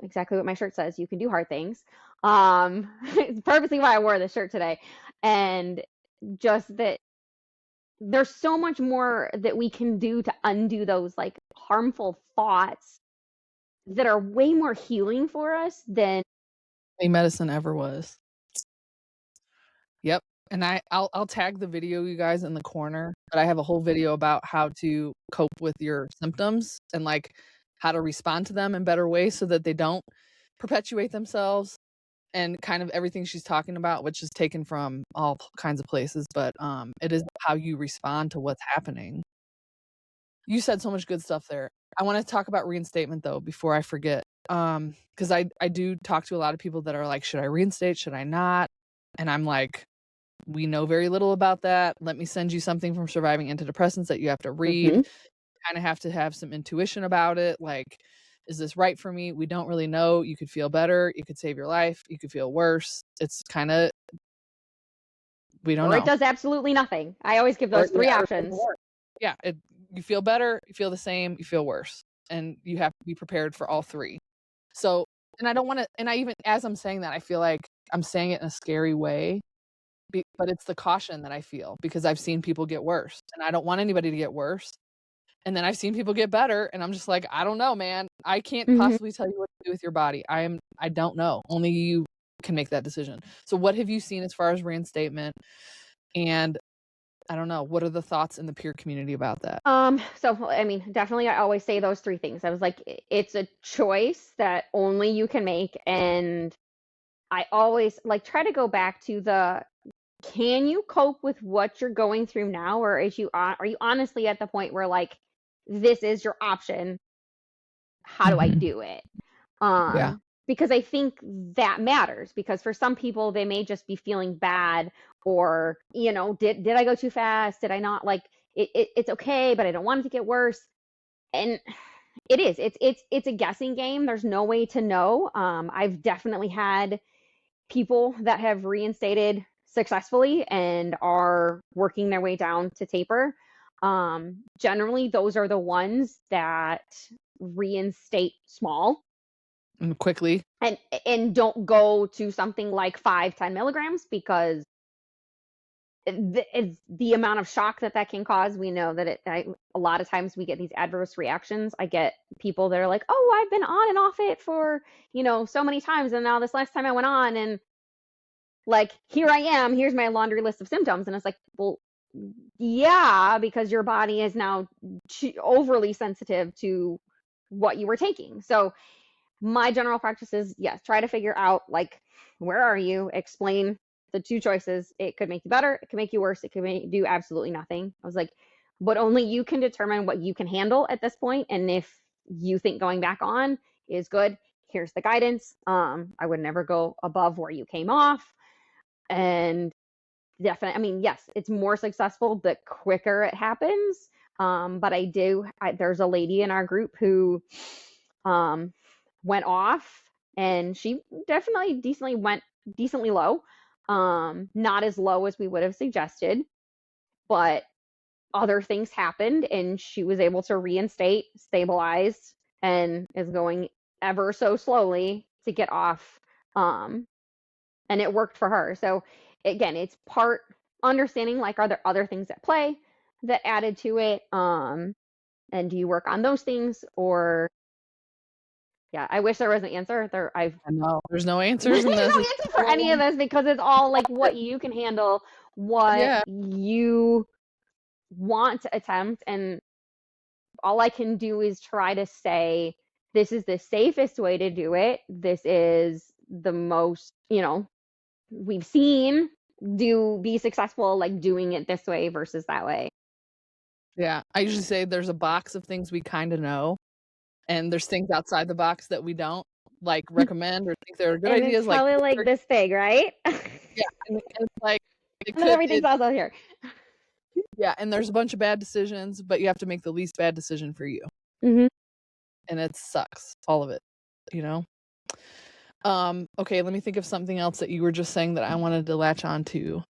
exactly what my shirt says, you can do hard things. It's purposely why I wore this shirt today. And just that there's so much more that we can do to undo those like harmful thoughts that are way more healing for us than Any medicine ever was. Yep, and I'll tag the video, you guys, in the corner, but I have a whole video about how to cope with your symptoms and, like, how to respond to them in better ways so that they don't perpetuate themselves, and kind of everything she's talking about, which is taken from all kinds of places, but, it is how you respond to what's happening. You said so much good stuff there. I wanna talk about reinstatement, though, before I forget, because I do talk to a lot of people that are like, "Should I reinstate? Should I not?" And I'm like, we know very little about that. Let me send you something from Surviving Antidepressants that you have to read. Mhm. Kinda have to have some intuition about it, like, Is this right for me? We don't really know. You could feel better. You could save your life. You could feel worse. It's kind of, we don't Or it know. does absolutely nothing. I always give those three options. Yeah, you feel better, you feel the same, you feel worse, and you have to be prepared for all three. So, and I don't want to, and I even, as I'm saying that, I feel like I'm saying it in a scary way, but it's the caution that I feel because I've seen people get worse, and I don't want anybody to get worse. And then I've seen people get better, and I'm just like, I don't know, man. I can't possibly tell you what to do with your body. I don't know. Only you can make that decision. So, what have you seen as far as reinstatement? And I don't know. What are the thoughts in the peer community about that? So I mean, definitely I always say those three things. I was like, it's a choice that only you can make. And I always like try to go back to can you cope with what you're going through now? Or are you honestly at the point where like, this is your option? How do I do it? Yeah. Because I think that matters because for some people they may just be feeling bad or, did I go too fast? Did I not like it's okay, but I don't want it to get worse. And it's a guessing game. There's no way to know. I've definitely had people that have reinstated successfully and are working their way down to taper. Generally those are the ones that reinstate small And quickly. and don't go to something like 5-10 milligrams because the amount of shock that can cause. We know that a lot of times we get these adverse reactions. I get people that are like, oh, I've been on and off it for so many times, and now this last time I went on, and like here I am, here's my laundry list of symptoms. And it's like, well, yeah, because your body is now overly sensitive to what you were taking. So my general practice is, yes, try to figure out like, where are you? Explain the two choices. It could make you better. It could make you worse. It could do absolutely nothing. I was like, but only you can determine what you can handle at this point. And if you think going back on is good, here's the guidance. I would never go above where you came off. And definitely, I mean, yes, it's more successful the quicker it happens. But there's a lady in our group who went off, and she definitely went decently low. Not as low as we would have suggested, but other things happened and she was able to reinstate, stabilize, and is going ever so slowly to get off. And it worked for her. So again, it's part understanding, like, are there other things at play that added to it? And do you work on those things? Or yeah, I wish there was an answer. I know there's no answers There's in no this. answer for any of this because it's all like what you can handle, what you want to attempt. And all I can do is try to say, this is the safest way to do it. This is the most, we've seen be successful, like doing it this way versus that way. Yeah. I usually say there's a box of things we kind of know, and there's things outside the box that we don't like recommend or think they're good and ideas. it's probably like this big, right? Yeah. And it's like, and then everything's also here. Yeah. And there's a bunch of bad decisions, but you have to make the least bad decision for you. Mm-hmm. And it sucks. All of it, Okay, let me think of something else that you were just saying that I wanted to latch on to.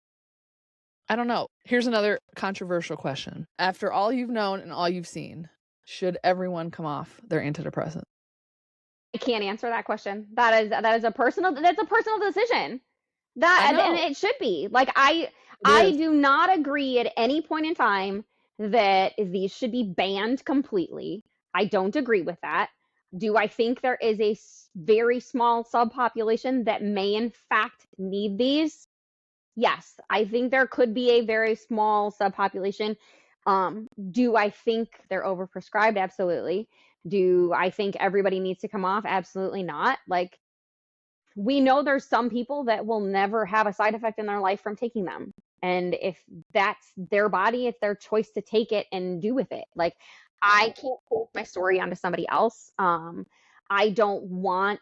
I don't know. Here's another controversial question. After all you've known and all you've seen, should everyone come off their antidepressant? I can't answer that question. That's a personal decision. And it should be. Like I do not agree at any point in time that these should be banned completely. I don't agree with that. Do I think there is a very small subpopulation that may in fact need these? Yes, I think there could be a very small subpopulation. Do I think they're overprescribed? Absolutely. Do I think everybody needs to come off? Absolutely not. Like, we know there's some people that will never have a side effect in their life from taking them. And if that's their body, it's their choice to take it and do with it. Like, I can't put my story onto somebody else. I don't want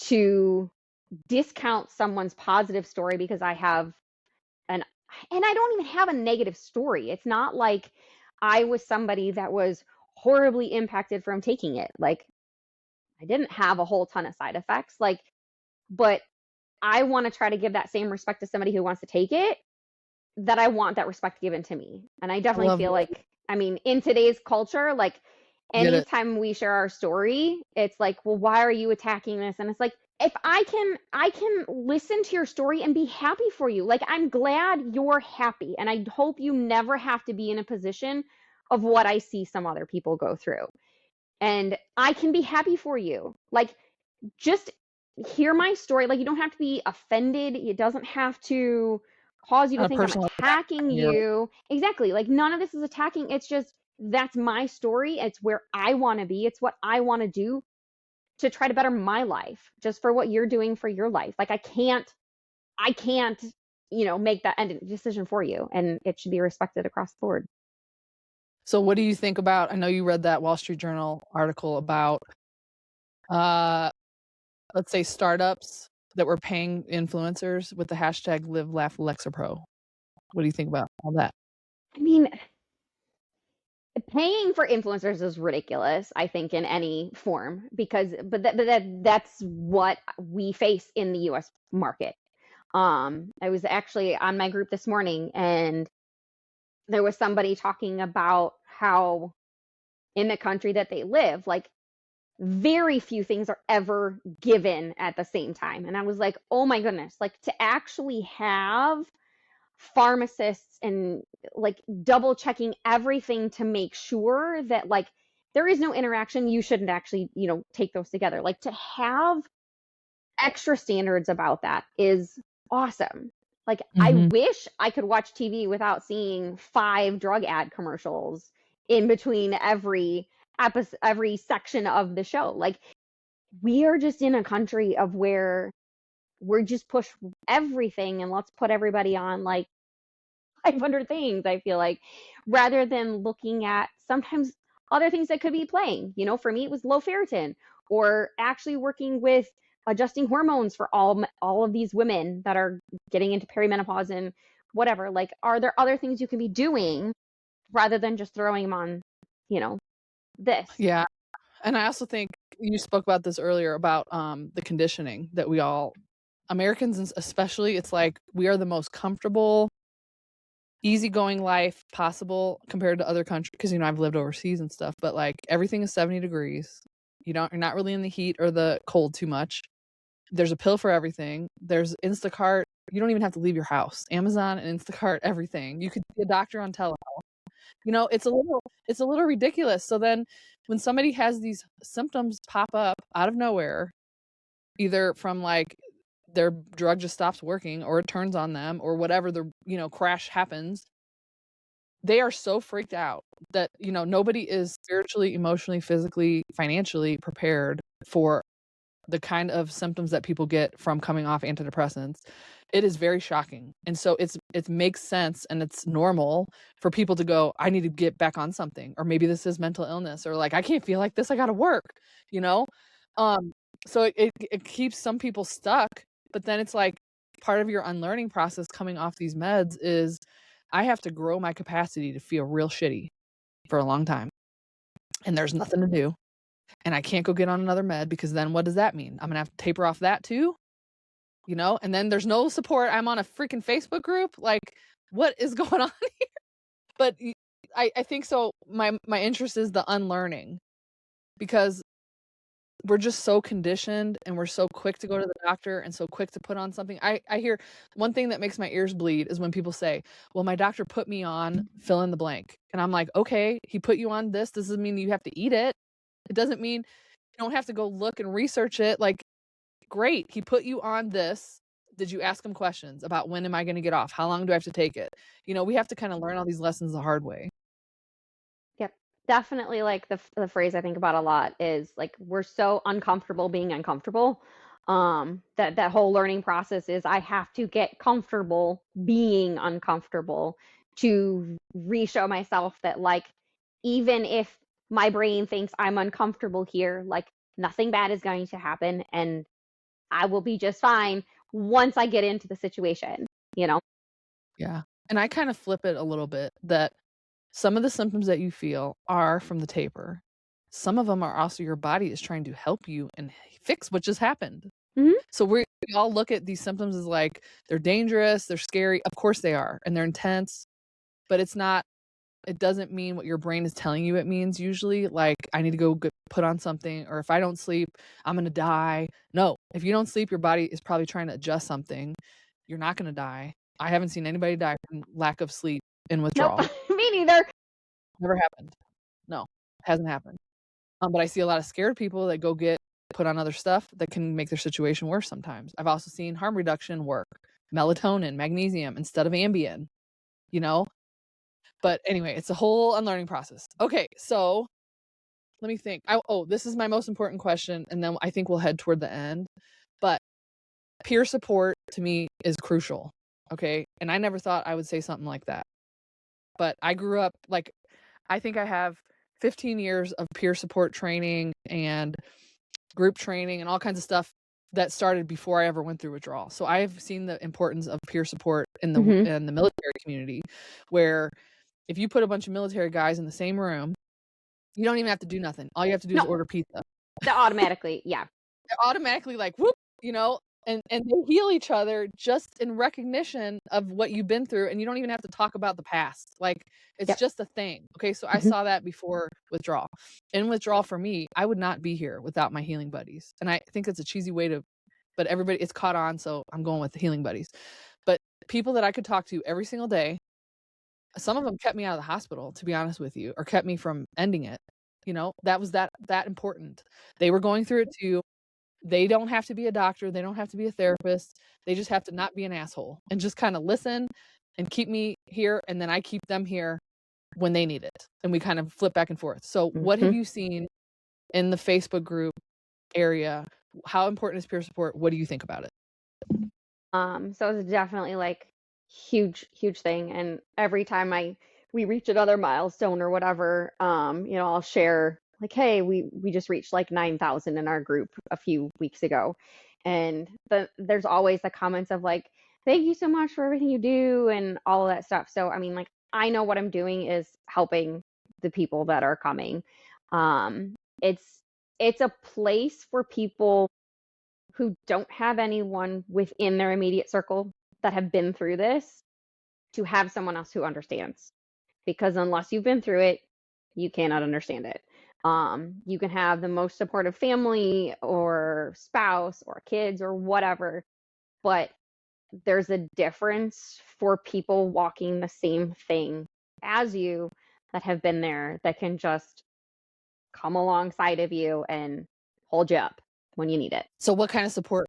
to discount someone's positive story because I have and I don't even have a negative story. It's not like I was somebody that was horribly impacted from taking it. Like, I didn't have a whole ton of side effects. Like, but I want to try to give that same respect to somebody who wants to take it, that I want that respect given to me. And I I definitely love feel that. like, I mean, in today's culture, like Get it. anytime we share our story, it's like, well, why are you attacking this? And it's like, if I can listen to your story and be happy for you. Like, I'm glad you're happy. And I hope you never have to be in a position of what I see some other people go through. And I can be happy for you. Like, just hear my story. Like, you don't have to be offended. It doesn't have to cause you to On a think I'm personal attack. attacking You're like, you. Exactly. Like, none of this is attacking. It's just that's my story. It's where I want to be. It's what I want to do to try to better my life, just for what you're doing for your life. Like, I can't, make that end decision for you. And it should be respected across the board. so what do you think about, I know you read that Wall Street Journal article about, let's say startups that were paying influencers with the hashtag live, laugh, Lexapro. What do you think about all that? I mean, paying for influencers is ridiculous, I think, in any form, because that's what we face in the US market. I was actually on my group this morning, and there was somebody talking about how in the country that they live, like, very few things are ever given at the same time. And I was like, oh my goodness, like, to actually have pharmacists and like double checking everything to make sure that, like, there is no interaction, you shouldn't actually, take those together. Like, to have extra standards about that is awesome. Like, I Mm-hmm. wish I could watch TV without seeing 5 drug ad commercials in between every episode, every section of the show. Like, we are just in a country of where we're just push everything and let's put everybody on like 500 things, I feel like, rather than looking at sometimes other things that could be playing. For me, it was low ferritin, or actually working with adjusting hormones for all of these women that are getting into perimenopause and whatever. Like, are there other things you can be doing rather than just throwing them on, you know, this? Yeah. And I also think you spoke about this earlier about the conditioning that we all, Americans especially, it's like we are the most comfortable, easygoing life possible compared to other countries, because I've lived overseas and stuff, but like everything is 70 degrees. You're not really in the heat or the cold too much. There's a pill for everything. There's Instacart. You don't even have to leave your house. Amazon and Instacart, everything. You could see a doctor on telehealth. It's a little ridiculous. So then when somebody has these symptoms pop up out of nowhere, either from like their drug just stops working or it turns on them or whatever, the crash happens, they are so freaked out that nobody is spiritually, emotionally, physically, financially prepared for the kind of symptoms that people get from coming off antidepressants. It is very shocking. And so it makes sense and it's normal for people to go, I need to get back on something, or maybe this is mental illness, or like I can't feel like this, I gotta work, you know? Um, so it keeps some people stuck, but then it's like part of your unlearning process coming off these meds is I have to grow my capacity to feel real shitty for a long time. And there's nothing to do. And I can't go get on another med, because then what does that mean? I'm gonna have to taper off that too, and then there's no support. I'm on a freaking Facebook group. Like, what is going on here? But I think so. My interest is the unlearning, because we're just so conditioned and we're so quick to go to the doctor and so quick to put on something. I hear one thing that makes my ears bleed is when people say, well, my doctor put me on fill in the blank. And I'm like, okay, he put you on this. Doesn't mean you have to eat it. It doesn't mean you don't have to go look and research it. Like, great, he put you on this. Did you ask him questions about when am I going to get off? How long do I have to take it? We have to kind of learn all these lessons the hard way. Yep. Definitely, like, the phrase I think about a lot is like, we're so uncomfortable being uncomfortable. That whole learning process is I have to get comfortable being uncomfortable to re-show myself that, like, even if my brain thinks I'm uncomfortable here, like, nothing bad is going to happen and I will be just fine once I get into the situation, you know? Yeah. And I kind of flip it a little bit, that some of the symptoms that you feel are from the taper. some of them are also your body is trying to help you and fix what just happened. Mhm. So we all look at these symptoms as like they're dangerous, they're scary. Of course they are, and they're intense, but it doesn't mean what your brain is telling you it means usually. Like, I need to go put on something, or if I don't sleep, I'm going to die. No, if you don't sleep, your body is probably trying to adjust something. You're not going to die. I haven't seen anybody die from lack of sleep in Nope. withdrawal. Me neither. Never happened. No, hasn't happened. But I see a lot of scared people that go put on other stuff that can make their situation worse sometimes. I've also seen harm reduction work, melatonin, magnesium instead of Ambien, you know? But anyway, it's a whole unlearning process. Okay, so let me think. This is my most important question, and then I think we'll head toward the end. But peer support to me is crucial, okay? And I never thought I would say something like that. But I grew up, like, I think I have 15 years of peer support training and group training and all kinds of stuff that started before I ever went through withdrawal. So I've seen the importance of peer support in the military community, where if you put a bunch of military guys in the same room, you don't even have to do nothing. All you have to do is order pizza. They're automatically, yeah. They're automatically like, whoop, and they heal each other just in recognition of what you've been through, and you don't even have to talk about the past. Like, it's just a thing. Okay, so I saw that before withdrawal. In withdrawal for me, I would not be here without my healing buddies. And I think it's a cheesy way but everybody, it's caught on, so I'm going with the healing buddies. But people that I could talk to every single day, some of them kept me out of the hospital, to be honest with you, or kept me from ending it. That was that important. They were going through it too. They don't have to be a doctor. They don't have to be a therapist. They just have to not be an asshole and just kind of listen and keep me here. And then I keep them here when they need it. And we kind of flip back and forth. So what have you seen in the Facebook group area? How important is peer support? What do you think about it? So it's definitely like huge thing. And every time we reach another milestone or whatever, I'll share like, hey, we just reached like 9,000 in our group a few weeks ago. And there's always the comments of like, thank you so much for everything you do and all of that stuff. So, I mean, like, I know what I'm doing is helping the people that are coming. It's a place for people who don't have anyone within their immediate circle that have been through this to have someone else who understands. Because unless you've been through it, you cannot understand it. You can have the most supportive family or spouse or kids or whatever, but there's a difference for people walking the same thing as you that have been there, that can just come alongside of you and hold you up when you need it. So what kind of support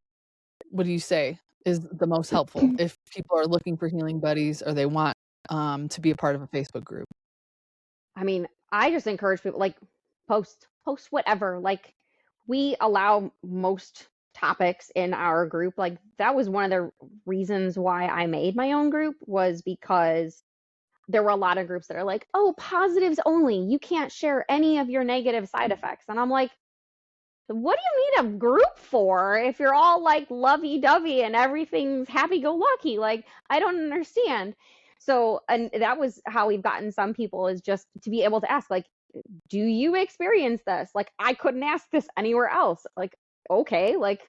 would you say is the most helpful if people are looking for healing buddies or they want to be a part of a Facebook group? I mean, I just encourage people, like, post whatever. Like, we allow most topics in our group. Like, that was one of the reasons why I made my own group, was because there were a lot of groups that are like, oh, positives only. You can't share any of your negative side effects. And I'm like, what do you need a group for if you're all like lovey-dovey and everything's happy-go-lucky? Like, I don't understand. So, and that was how we've gotten some people, is just to be able to ask, like, do you experience this? Like, I couldn't ask this anywhere else. Like, okay, like,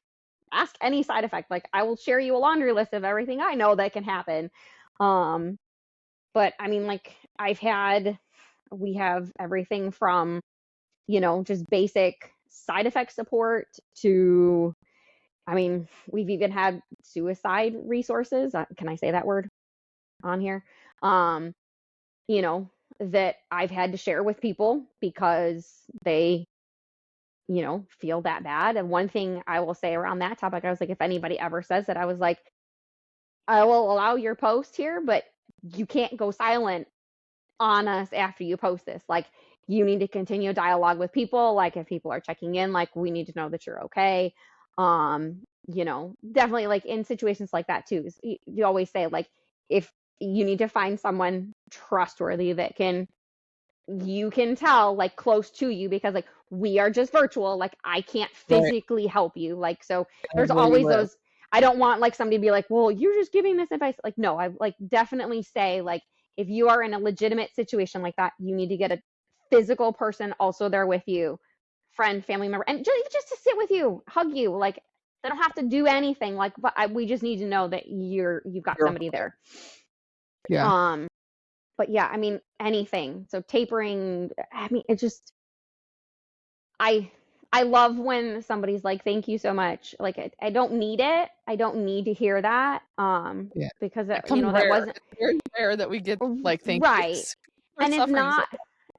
ask any side effect. Like, I will share you a laundry list of everything I know that can happen. But I mean, like, we have everything from, just basic side effect support to, I mean, we've even had suicide resources. Can I say that word on here? That I've had to share with people because they, feel that bad. And one thing I will say around that topic, I was like, if anybody ever says that, I was like, I will allow your post here, but you can't go silent on us after you post this. Like, you need to continue dialogue with people. Like, if people are checking in, like, we need to know that you're okay. Definitely, like, in situations like that too, you always say, like, if you need to find someone trustworthy that you can tell, like, close to you, because like, we are just virtual. Like, I can't physically help you. Like, so there's always those, I don't want like somebody to be like, well, you're just giving this advice. Like, no, I like definitely say, like, if you are in a legitimate situation like that, you need to get a physical person also there with you friend, family member, and just to sit with you, hug you. Like, they don't have to do anything. Like, but we just need to know that you've got You're somebody there. Yeah. But yeah, I mean, anything. So tapering, I mean, it just, I I love when somebody's like, "Thank you so much." Like, I don't need it. I don't need to hear that. Yeah. Because It comes that rare. wasn't It's very rare that we get like thank right. yous for And it's suffering so not,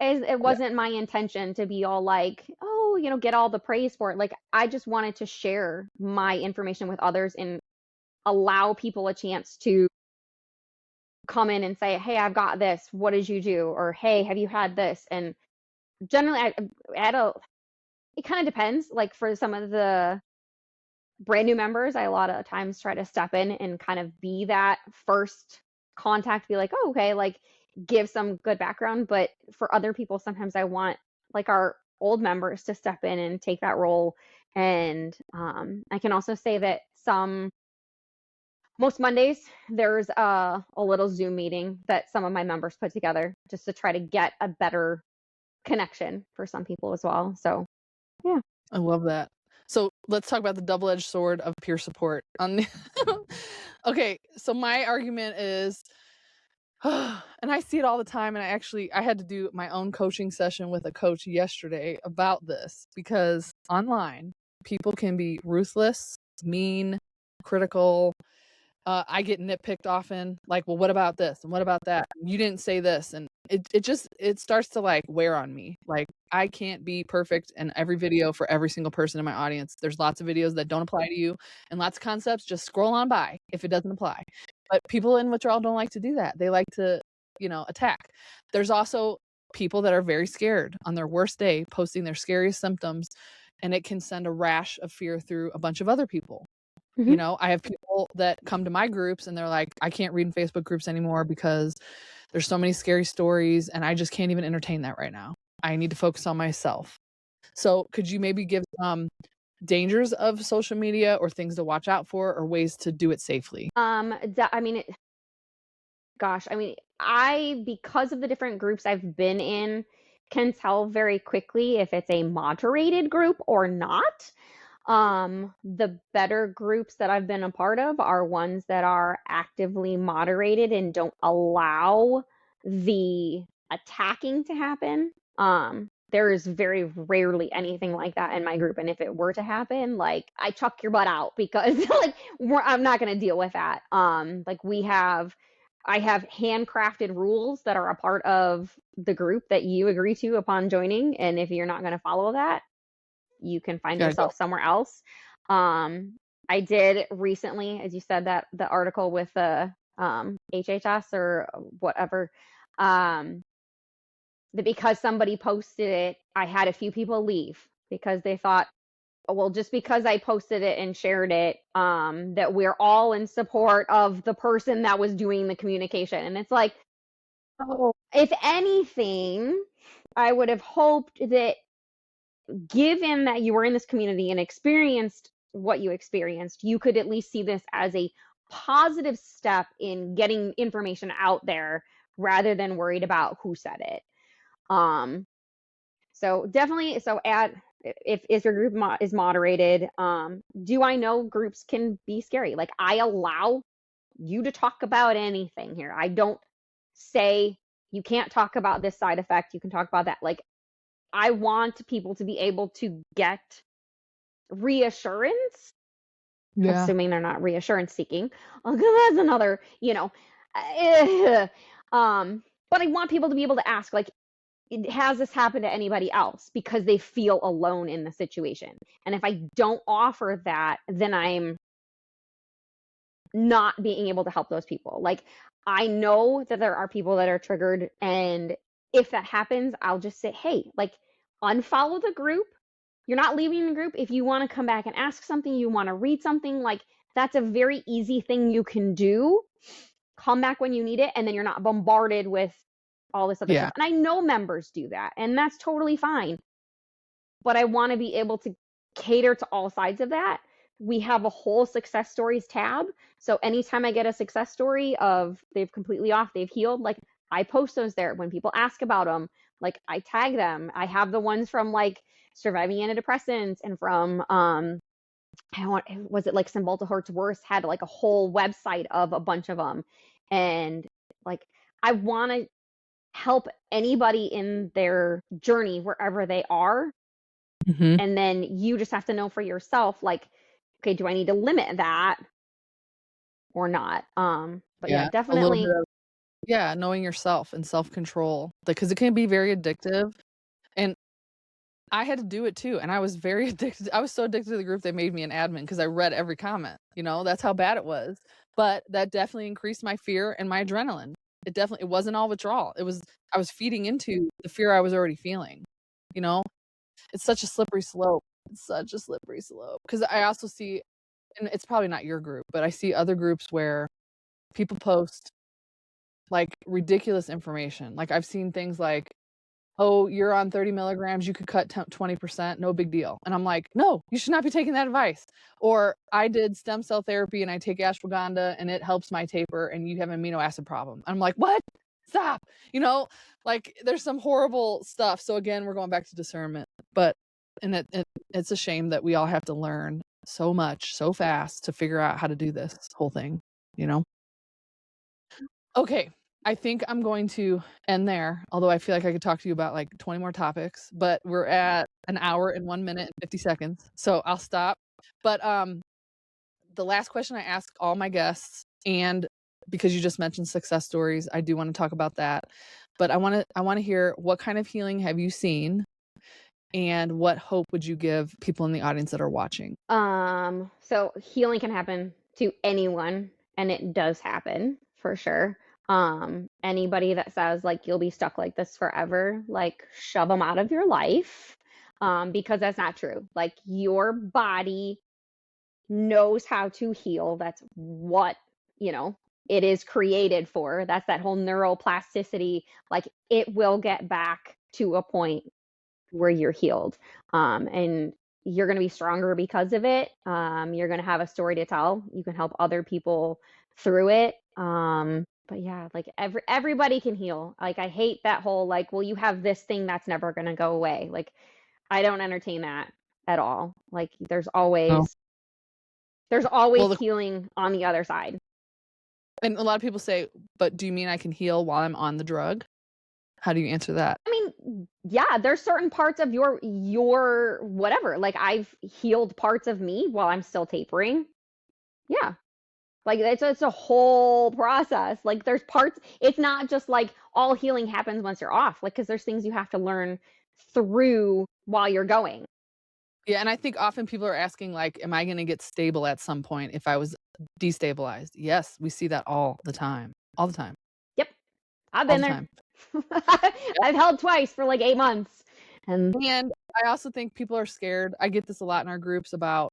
it yeah. wasn't my intention to be all like, oh, get all the praise for it. Like, I just wanted to share my information with others and allow people a chance to come in and say, hey, I've got this. What did you do? Or, hey, have you had this? And generally, it kind of depends. Like, for some of the brand new members, I a lot of times try to step in and kind of be that first contact, be like, oh, okay, like, give some good background. But for other people, sometimes I want, like, our old members to step in and take that role. And I can also say that most Mondays, there's a little Zoom meeting that some of my members put together just to try to get a better connection for some people as well. So, yeah. I love that. So let's talk about the double-edged sword of peer support. Okay, so my argument is, and I see it all the time, and I had to do my own coaching session with a coach yesterday about this, because online people can be ruthless, mean, critical. I get nitpicked often, like, well, what about this and what about that? You didn't say this, and it starts to like wear on me. Like, I can't be perfect in every video for every single person in my audience. There's lots of videos that don't apply to you, and lots of concepts just scroll on by if it doesn't apply. But people in withdrawal don't like to do that. They like to, attack. There's also people that are very scared on their worst day, posting their scariest symptoms, and it can send a rash of fear through a bunch of other people. Mm-hmm. I have people that come to my groups and they're like, I can't read in Facebook groups anymore because there's so many scary stories and I just can't even entertain that right now. I need to focus on myself. So could you maybe give some dangers of social media or things to watch out for or ways to do it safely? I mean, gosh, I mean, because of the different groups I've been in, can tell very quickly if it's a moderated group or not. The better groups that I've been a part of are ones that are actively moderated and don't allow the attacking to happen. There is very rarely anything like that in my group. And if it were to happen, like, I chuck your butt out, because like, I'm not going to deal with that. Like, I have handcrafted rules that are a part of the group that you agree to upon joining. And if you're not going to follow that, you can find Gotta go. yourself somewhere else. I did recently, as you said, that the article with the HHS or whatever, that because somebody posted it, I had a few people leave because they thought, oh, well, just because I posted it and shared it, that we're all in support of the person that was doing the communication. And it's like, Oh, if anything, I would have hoped that, given that you were in this community and experienced what you experienced, you could at least see this as a positive step in getting information out there rather than worried about who said it. So definitely, if your group is moderated, do I know groups can be scary? Like, I allow you to talk about anything here. I don't say you can't talk about this side effect, you can talk about that. Like, I want people to be able to get reassurance, yeah. assuming they're not reassurance seeking. That's another, but I want people to be able to ask, like, has this happened to anybody else? Because they feel alone in the situation. And if I don't offer that, then I'm not being able to help those people. Like, I know that there are people that are triggered, and if that happens, I'll just say, hey, like, unfollow the group. You're not leaving the group. If you want to come back and ask something, you want to read something, like, that's a very easy thing you can do. Come back when you need it, and then you're not bombarded with all this other Yeah. stuff. And I know members do that, and that's totally fine. But I want to be able to cater to all sides of that. We have a whole success stories tab. So anytime I get a success story of they've completely off, they've healed, like, I post those there. When people ask about them, like, I tag them. I have the ones from, like, surviving antidepressants and from was it like Cymbalta Hurts Worse had like a whole website of a bunch of them. And like, I want to help anybody in their journey wherever they are. Mm-hmm. And then you just have to know for yourself, like, okay, do I need to limit that or not? But yeah, A little bit definitely. of knowing yourself and self-control, because it can be very addictive. And I had to do it too, and I was very addicted. I was so addicted to the group they made me an admin because I read every comment. That's how bad it was. But that definitely increased my fear and my adrenaline. It wasn't all withdrawal. I was feeding into the fear I was already feeling. It's such a slippery slope. It's such a slippery slope. Because I also see, and it's probably not your group, but I see other groups where people post like ridiculous information. Like I've seen things like, oh, you're on 30 milligrams, you could cut 20%, no big deal. And I'm like, no, you should not be taking that advice. Or I did stem cell therapy and I take ashwagandha and it helps my taper and you have an amino acid problem. I'm like, what? Stop. Like there's some horrible stuff. So again, we're going back to discernment. But it's a shame that we all have to learn so much so fast to figure out how to do this whole thing, Okay, I think I'm going to end there, although I feel like I could talk to you about like 20 more topics, but we're at an hour and 1 minute and 50 seconds, so I'll stop. But the last question I ask all my guests, and because you just mentioned success stories, I do want to talk about that. But I want to hear, what kind of healing have you seen, and what hope would you give people in the audience that are watching? So healing can happen to anyone, and it does happen for sure. Anybody that says like you'll be stuck like this forever, like shove them out of your life. Because that's not true. Like your body knows how to heal. That's what, it is created for. That's that whole neuroplasticity. Like it will get back to a point where you're healed. And you're going to be stronger because of it. You're going to have a story to tell. You can help other people through it. But yeah, like everybody can heal. Like I hate that whole like, well, you have this thing that's never going to go away. Like I don't entertain that at all. Like there's Oh. always Well, healing on the other side. and a lot of people say, but do you mean I can heal while I'm on the drug? How do you answer that? I mean, yeah, there's certain parts of your whatever. Like I've healed parts of me while I'm still tapering. Yeah. Like it's a whole process. Like there's parts, it's not just like all healing happens once you're off. Like, because there's things you have to learn through while you're going. Yeah, and I think often people are asking, like, am I going to get stable at some point if I was destabilized? Yes, we see that all the time. All the time. Yep. I've All been the there. time. I've held twice for like 8 months. And I also think people are scared. I get this a lot in our groups about,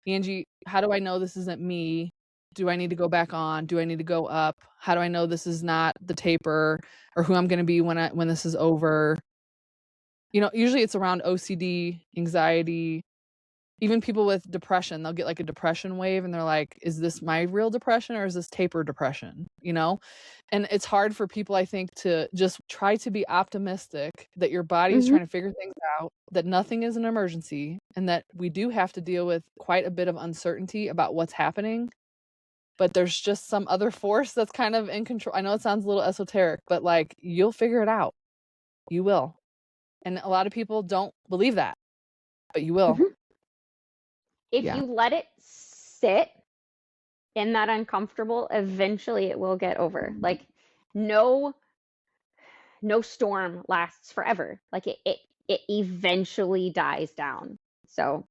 Angie, how do I know this isn't me? Do I need to go back on? Do I need to go up? How do I know this is not the taper, or who I'm going to be when this is over? Usually it's around OCD, anxiety, even people with depression. They'll get like a depression wave and they're like, is this my real depression or is this taper depression? And it's hard for people, I think, to just try to be optimistic that your body is trying to figure things out, that nothing is an emergency, and that we do have to deal with quite a bit of uncertainty about what's happening. But there's just some other force that's kind of in control. I know it sounds a little esoteric, but like, you'll figure it out. You will. And a lot of people don't believe that, but you will. If you let it sit in that uncomfortable, eventually it will get over. Like no storm lasts forever. Like it eventually dies down. So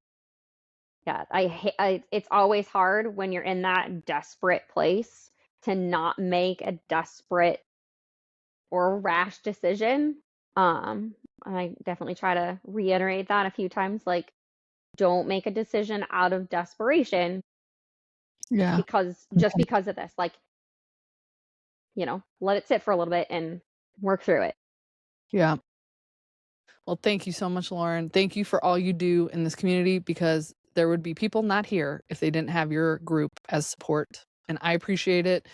yeah, it's always hard when you're in that desperate place to not make a desperate or rash decision. I definitely try to reiterate that a few times. Like, don't make a decision out of desperation. Yeah. Because of this, like, let it sit for a little bit and work through it. Yeah. Well, thank you so much, Lauren. Thank you for all you do in this community, because there would be people not here if they didn't have your group as support. And I appreciate it.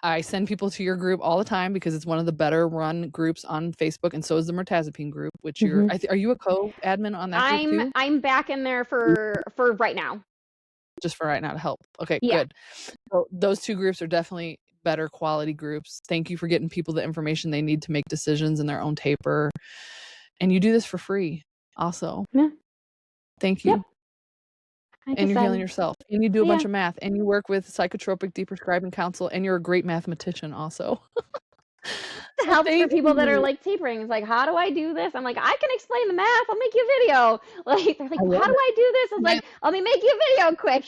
I send people to your group all the time because it's one of the better run groups on Facebook, and so is the mirtazapine group, which you're Mhm. are you a co-admin on that group too? I'm back in there for right now. Just for right now to help. Okay, Yeah. good. So those 2 groups are definitely better quality groups. Thank you for getting people the information they need to make decisions in their own taper. And you do this for free also. Yeah. Thank Yep. you. Like I And you're healing said. yourself. And you do a bunch Yeah. of math. And you work with psychotropic deprescribing counsel, and you're a great mathematician also. It So helps for thank people that are, you. like, tapering. It's like, "How do I do this?" I'm like, "I can explain the math. I'll make you a video." Like, they're like, I "Well, love how do it. I do this?" I was And then like, "Let me make you a video quick."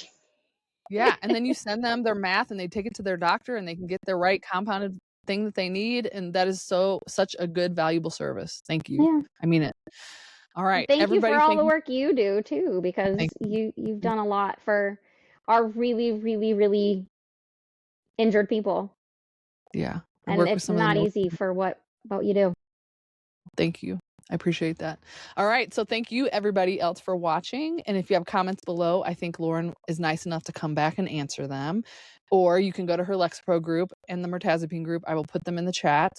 yeah, and then you send them their math, and they take it to their doctor, and they can get the right compounded thing that they need, and that is such a good, valuable service. Thank you. Yeah. I mean it. All right, Thank you for everybody, all thank the you. work you do too, Thank because you. you've done a lot for our really, really, really injured people, Yeah, I and work with it's some of the not most. easy for what you do. Thank you. I appreciate that. All right, so thank you everybody else for watching, and if you have comments below, I think Lauren is nice enough to come back and answer them, or you can go to her Lexapro group and the mirtazapine group. I will put them in the chat,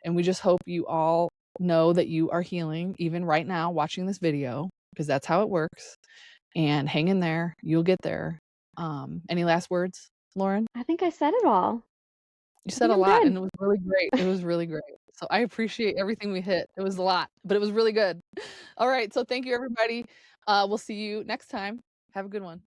and we just hope you all know that you are healing even right now watching this video, because that's how it works, and hang in there. You'll get there. Any last words, Lauren? I think I said it all. You I said think a I'm lot, good. and it was really great. It was really great. So I appreciate everything we hit. It was a lot, but it was really good. All right, so thank you, everybody. We'll see you next time. Have a good one.